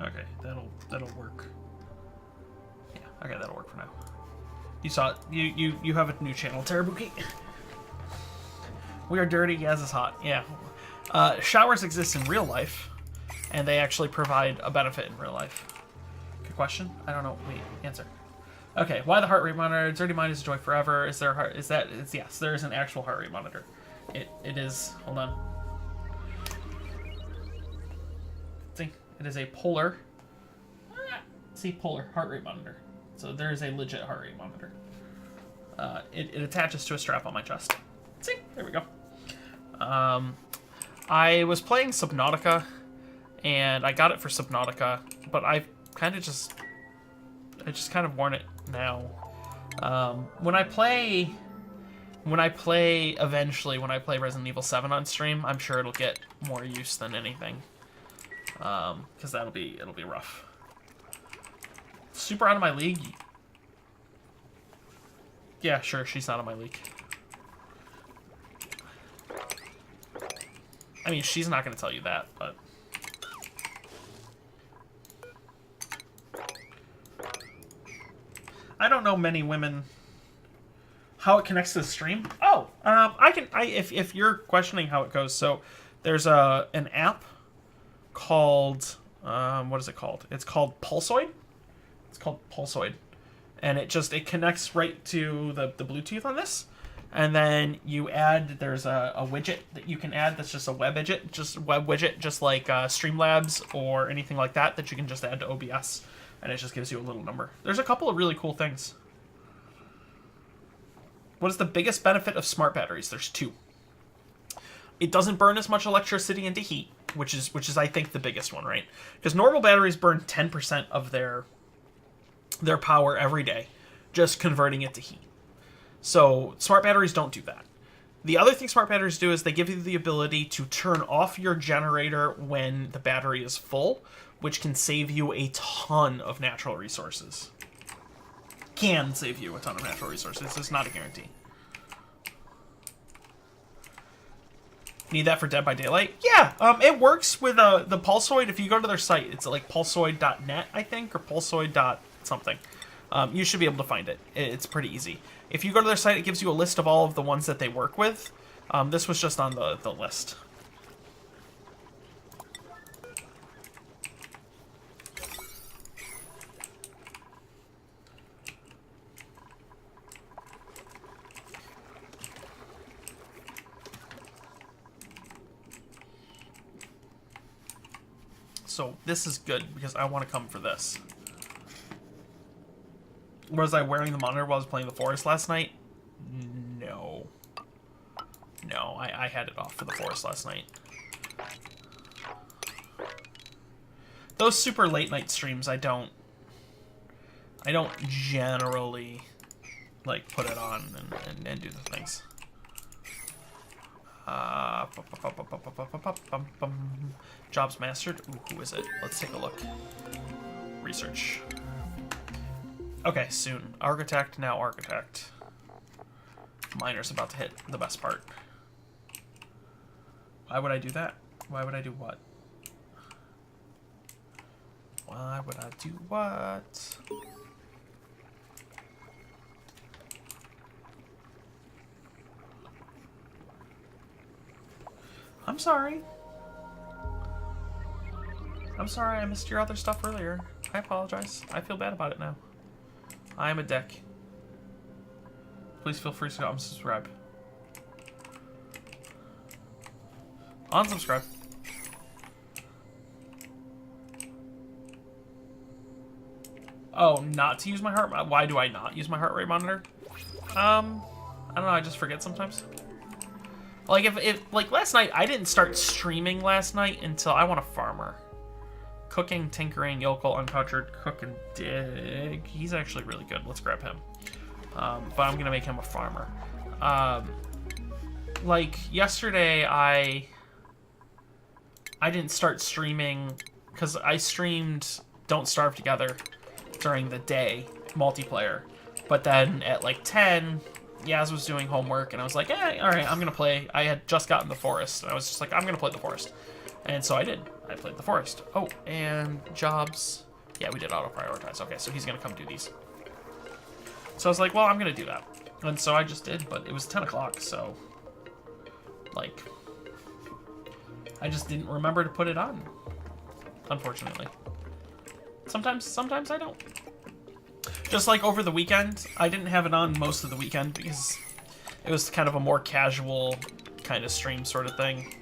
Okay, that'll work. Yeah, okay, that'll work for now. You saw it. You have a new channel, Terabuki. We are dirty as is hot. Yeah. Showers exist in real life, and they actually provide a benefit in real life. Good question. I don't know. Wait, answer. Okay, why the heart rate monitor? Dirty Mind is joy forever. Is there a heart? Is that? It's yes. There is an actual heart rate monitor. It is. Hold on. See, it is a polar. See, polar heart rate monitor. So there is a legit heart rate monitor. It attaches to a strap on my chest. See, there we go. I was playing Subnautica, and I got it for Subnautica, but I just kind of worn it now. When I play Resident Evil 7 on stream, I'm sure it'll get more use than anything. Because it'll be rough. Super out of my league. Yeah, sure, she's not in my league. I mean, she's not going to tell you that, but... I don't know many women... How it connects to the stream? Oh, if you're questioning how it goes, so there's an app called... what is it called? It's called Pulsoid. It's called Pulsoid. And it connects right to the Bluetooth on this. And then you add, there's a widget that you can add that's just a web widget, just like Streamlabs or anything like that you can just add to OBS. And it just gives you a little number. There's a couple of really cool things. What is the biggest benefit of smart batteries? There's two. It doesn't burn as much electricity into heat, which is I think the biggest one, right? Because normal batteries burn 10% of their power every day, just converting it to heat. So smart batteries don't do that. The other thing smart batteries do is they give you the ability to turn off your generator when the battery is full, which can save you a ton of natural resources. Can save you a ton of natural resources. It's not a guarantee. Need that for Dead by Daylight? Yeah, it works with the Pulsoid. If you go to their site, it's like pulsoid.net, I think, or pulsoid. Something. You should be able to find it. It's pretty easy. If you go to their site, it gives you a list of all of the ones that they work with. This was just on the list. So this is good because I want to come for this. Was I wearing the monitor while I was playing The Forest last night? No. No, I had it off for The Forest last night. Those super late night streams, I don't generally like put it on and do the things. Jobs mastered. Ooh, who is it? Let's take a look. Research. Okay, soon. Architect, now architect. Miner's about to hit the best part. Why would I do that? Why would I do what? Why would I do what? I'm sorry. I'm sorry I missed your other stuff earlier. I apologize. I feel bad about it now. I am a dick. Please feel free to unsubscribe. Unsubscribe. Oh, not to use my heart... Why do I not use my heart rate monitor? I I don't know, I just forget sometimes. Like, if like, last night, I didn't start streaming last night until I want a farmer. Cooking, tinkering, yokel, uncultured, cook, and dig. He's actually really good. Let's grab him. But I'm going to make him a farmer. Like, yesterday, I didn't start streaming because I streamed Don't Starve Together during the day, multiplayer. But then at like 10... Yaz was doing homework, and I was like, alright, I'm gonna play. I had just gotten the forest, and I was just like, I'm gonna play the forest. And so I did. I played the forest. Oh, and jobs. Yeah, we did auto-prioritize. Okay, so he's gonna come do these. So I was like, well, I'm gonna do that. And so I just did, but it was 10 o'clock, so... Like... I just didn't remember to put it on. Unfortunately. Sometimes I don't. Just like over the weekend, I didn't have it on most of the weekend because it was kind of a more casual kind of stream sort of thing.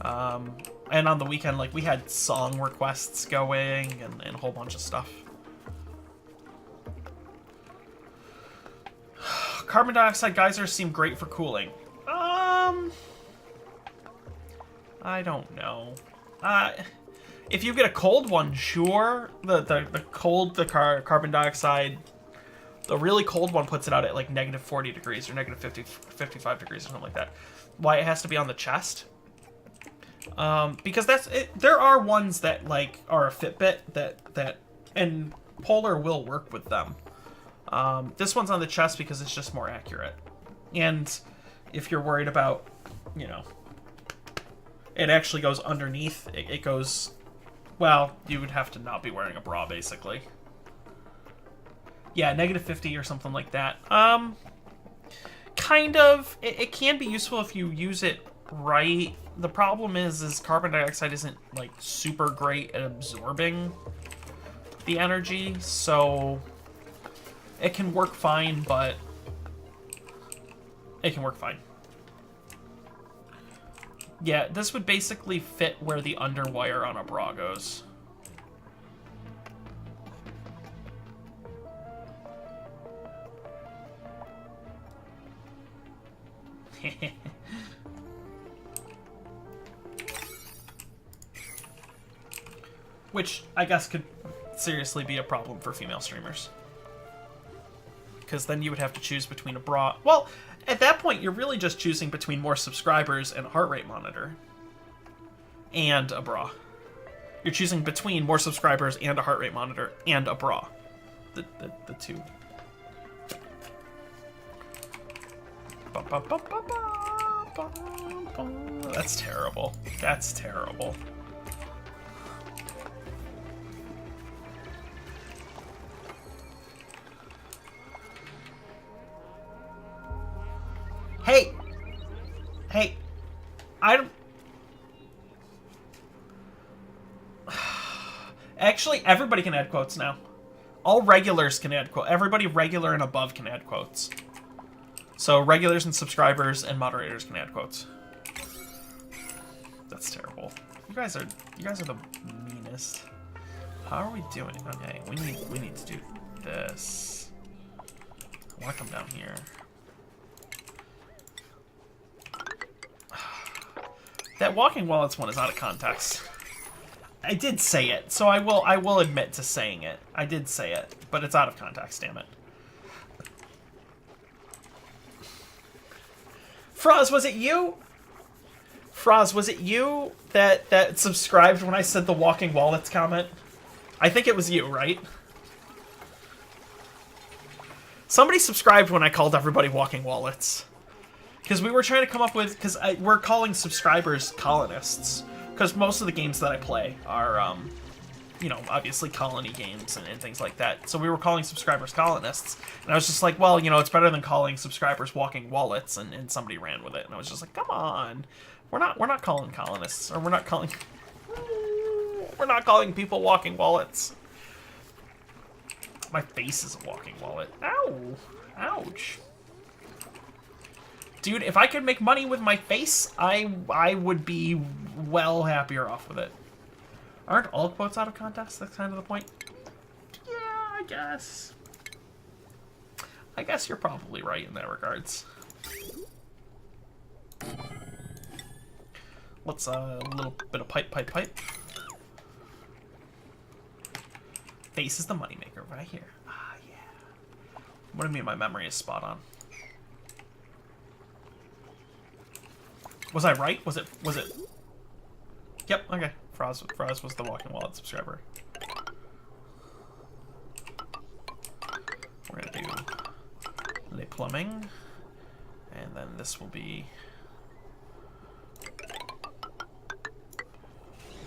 And on the weekend, like, we had song requests going and a whole bunch of stuff. Carbon dioxide geysers seem great for cooling. I don't know. If you get a cold one, sure. The carbon dioxide, the really cold one puts it out at like negative 40 degrees or negative 55 degrees or something like that. Why it has to be on the chest? Because that's it. There are ones that like are a Fitbit that and Polar will work with them. This one's on the chest because it's just more accurate. And if you're worried about, you know, it actually goes underneath. It goes. Well, you would have to not be wearing a bra, basically. Yeah, negative 50 or something like that. Kind of. It can be useful if you use it right. The problem is carbon dioxide isn't, like, super great at absorbing the energy, so it can work fine, but it can work fine. Yeah, this would basically fit where the underwire on a bra goes. Which, I guess, could seriously be a problem for female streamers. Because then you would have to choose between a bra... Well, at that point, you're really just choosing between more subscribers and a heart rate monitor. And a bra. You're choosing between more subscribers and a heart rate monitor and a bra. The two. That's terrible. That's terrible. Hey! Hey! I don't... Actually, everybody can add quotes now. All regulars can add quotes. Everybody regular and above can add quotes. So regulars and subscribers and moderators can add quotes. That's terrible. You guys are the meanest. How are we doing? Okay, we need to do this. I want to come down here. That walking wallets one is out of context. I did say it, so I will admit to saying it. I did say it, but it's out of context, damn it. Froz, was it you? Froz, was it you that subscribed when I said the walking wallets comment? I think it was you, right? Somebody subscribed when I called everybody walking wallets. Because we were trying to come up with... Because we're calling subscribers colonists. Because most of the games that I play are, you know, obviously colony games and things like that. So we were calling subscribers colonists. And I was just like, well, you know, it's better than calling subscribers walking wallets. And somebody ran with it. And I was just like, come on. We're not calling colonists. Or we're not calling people walking wallets. My face is a walking wallet. Ow. Ouch. Dude, if I could make money with my face, I would be well happier off with it. Aren't all quotes out of context? That's kind of the point. Yeah, I guess. I guess you're probably right in that regards. Let's a little bit of pipe. Face is the moneymaker right here. Ah, yeah. What do you mean my memory is spot on? Was I right? Was it? Yep, okay. Froz was the Walking Wallet subscriber. We're gonna do Le Plumbing. And then this will be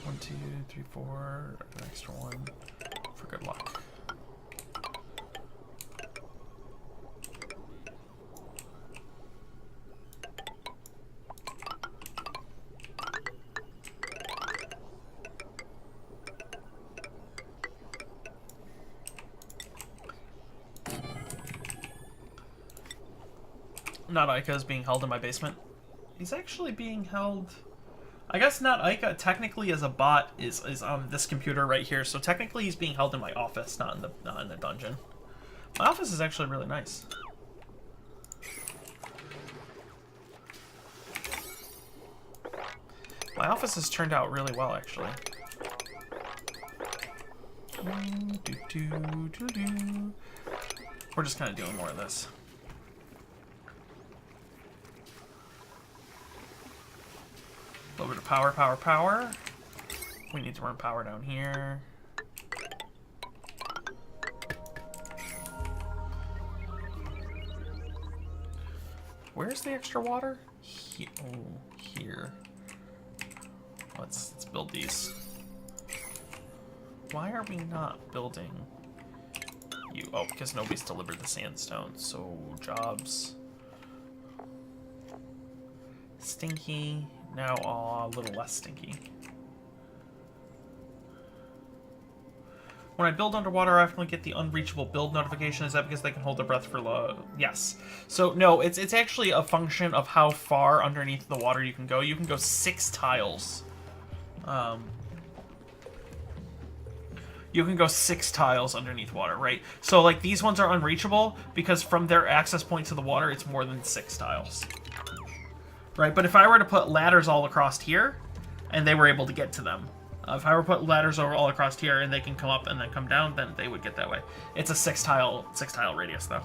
1, 2, 3, 4, an extra one for good luck. Not Ica is being held in my basement. He's actually being held... I guess not Ica technically as a bot is on this computer right here, so technically he's being held in my office, not in the dungeon. My office is actually really nice. My office has turned out really well, actually. We're just kind of doing more of this. A little bit of power. We need to run power down here. Where's the extra water? Here. Let's build these. Why are we not building you? Oh, because nobody's delivered the sandstone. So jobs. Stinky. Now a little less stinky. When I build underwater, I often get the unreachable build notification. Is that because they can hold their breath for low? Yes. So no, it's actually a function of how far underneath the water you can go. You can go 6 tiles. You can go 6 tiles underneath water, right? So like these ones are unreachable because from their access point to the water, it's more than 6 tiles. Right, but if I were to put ladders all across here, and they were able to get to them, if I were to put ladders all across here and they can come up and then come down, then they would get that way. It's a 6 tile radius, though.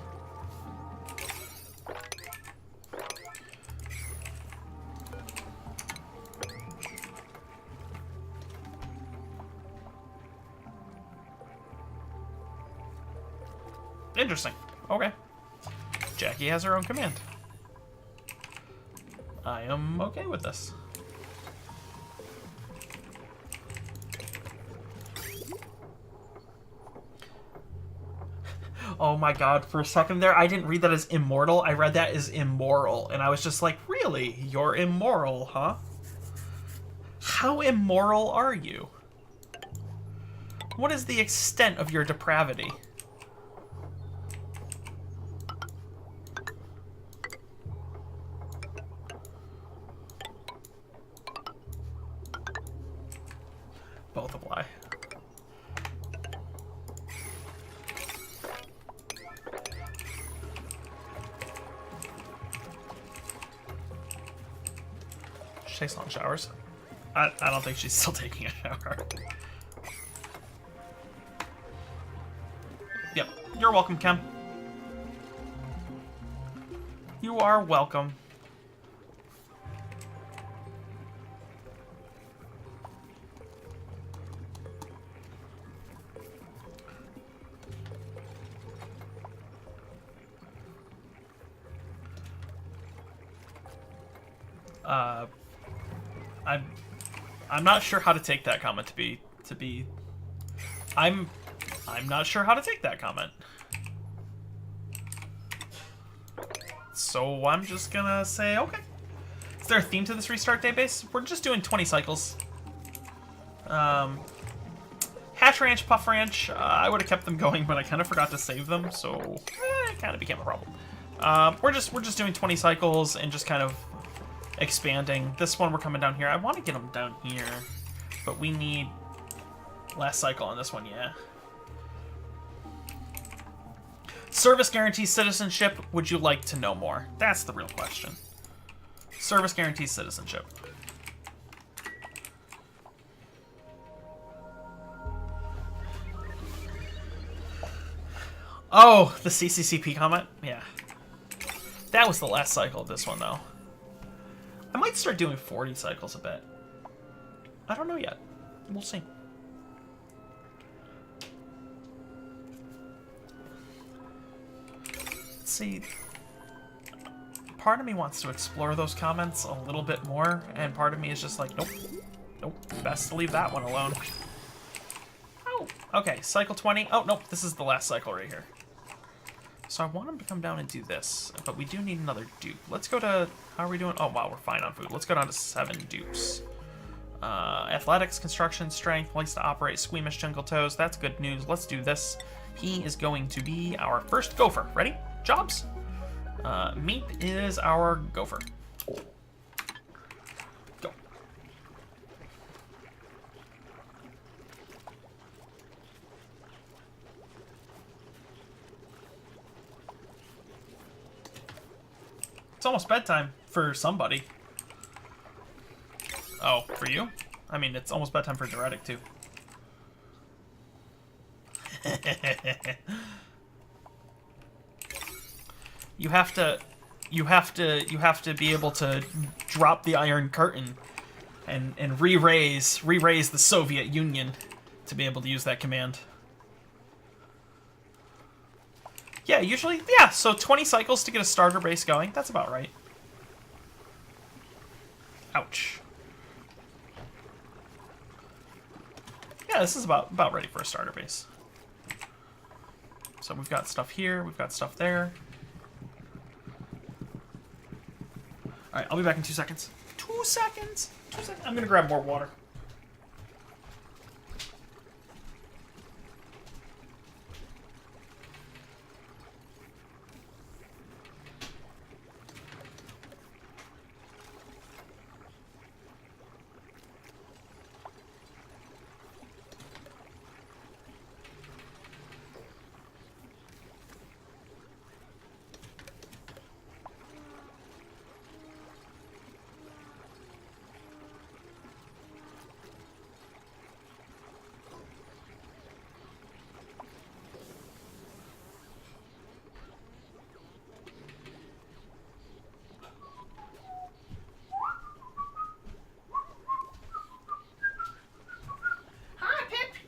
Interesting. Okay. Jackie has her own command. I am okay with this. Oh my god, for a second there, I didn't read that as immortal. I read that as immoral. And I was just like, really? You're immoral, huh? How immoral are you? What is the extent of your depravity? Both apply. She takes long showers. I don't think she's still taking a shower. Yep. You're welcome, Kem. You are welcome. I'm not sure how to take that comment to be I'm not sure how to take that comment. So I'm just gonna say okay. Is there a theme to this restart database? We're just doing 20 cycles. Hatch Ranch, Puff Ranch, I would have kept them going, but I kind of forgot to save them, so it kind of became a problem. We're just doing 20 cycles and just kind of expanding. This one we're coming down here. I want to get them down here, but we need last cycle on this one, yeah. Service guarantees citizenship. Would you like to know more? That's the real question. Service guarantees citizenship. Oh, the CCCP comment? Yeah. That was the last cycle of this one, though. I might start doing 40 cycles a bit. I don't know yet. We'll see. Let's see. Part of me wants to explore those comments a little bit more, and part of me is just like, nope. Nope. Best to leave that one alone. Oh, okay. Cycle 20. Oh, nope. This is the last cycle right here. So I want him to come down and do this, but we do need another dupe. Let's go to... How are we doing? Oh, wow, we're fine on food. Let's go down to 7 dupes. Athletics, construction, strength, likes to operate, squeamish, jungle toes. That's good news. Let's do this. He is going to be our first gopher. Ready? Jobs? Meep is our gopher. Go. It's almost bedtime for somebody. Oh, for you? I mean, it's almost bedtime for Diuretic, too. You have to be able to drop the Iron Curtain and re-raise the Soviet Union to be able to use that command. Yeah, usually, yeah, so 20 cycles to get a starter base going. That's about right. Ouch. Yeah, this is about ready for a starter base. So we've got stuff here, we've got stuff there. Alright, I'll be back in 2 seconds. 2 seconds? 2 seconds? I'm gonna grab more water.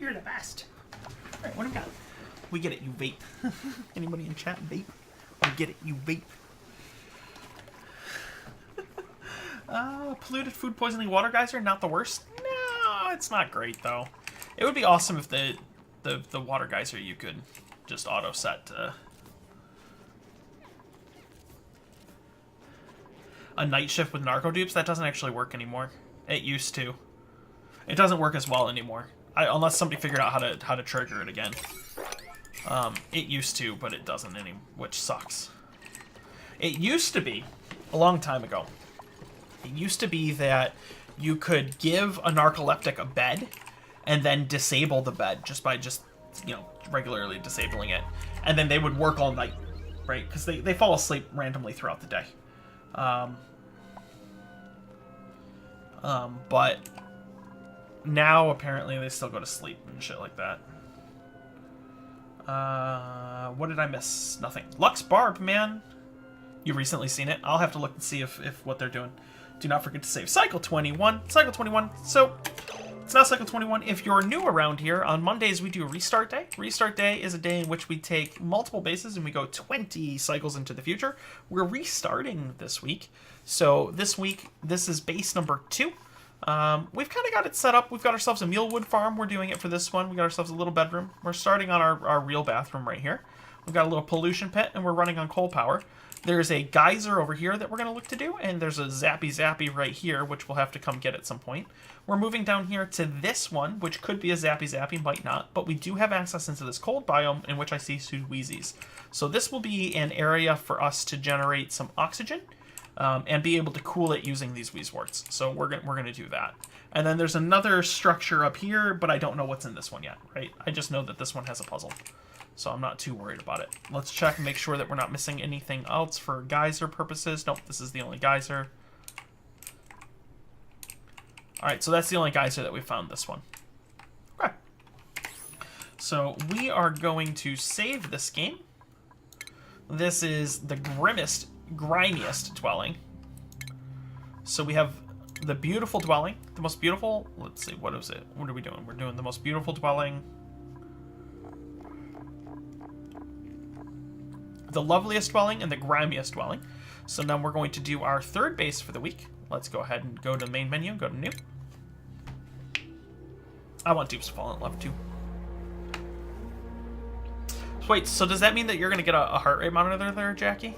You're the best. Alright, what do we got? We get it, you vape. Anybody in chat vape? We get it, you vape. Polluted food poisoning water geyser, not the worst? No, it's not great though. It would be awesome if the water geyser you could just auto set to a night shift with narco dupes. That doesn't actually work anymore. It used to. It doesn't work as well anymore. Unless somebody figured out how to trigger it again. It used to, but it doesn't anymore, which sucks. It used to be, a long time ago, it used to be that you could give a narcoleptic a bed and then disable the bed just by regularly disabling it. And then they would work all night, right? Because they fall asleep randomly throughout the day. But now, apparently, they still go to sleep and shit like that. What did I miss? Nothing. Lux Barb, man. You recently seen it. I'll have to look and see if what they're doing. Do not forget to save Cycle 21. Cycle 21. So, it's now Cycle 21. If you're new around here, on Mondays we do Restart Day. Restart Day is a day in which we take multiple bases and we go 20 cycles into the future. We're restarting this week. So, this week, this is base number 2. We've kind of got it set up. We've got ourselves a Mulewood farm. We're doing it for this one. We got ourselves a little bedroom. We're starting on our real bathroom right here. We've got a little pollution pit, and we're running on coal power. There's a geyser over here that we're going to look to do, and there's a zappy right here, which we'll have to come get at some point. We're moving down here to this one, which could be a zappy, might not, but we do have access into this cold biome in which I see Sudweezies. So this will be an area for us to generate some oxygen. And be able to cool it using these Wheezeworts. So we're gonna do that. And then there's another structure up here, but I don't know what's in this one yet, right? I just know that this one has a puzzle. So I'm not too worried about it. Let's check and make sure that we're not missing anything else for geyser purposes. Nope, this is the only geyser. Alright, so that's the only geyser that we found this one. Okay. So we are going to save this game. This is the grimmest, grimiest dwelling. So we have the beautiful dwelling, the most beautiful. Let's see, what is it? What are we doing? We're doing the most beautiful dwelling, the loveliest dwelling, and the grimiest dwelling. So now we're going to do our third base for the week. Let's go ahead and go to the main menu and go to new. I want dupes to fall in love too. Wait, so does that mean that you're going to get a heart rate monitor there, Jackie?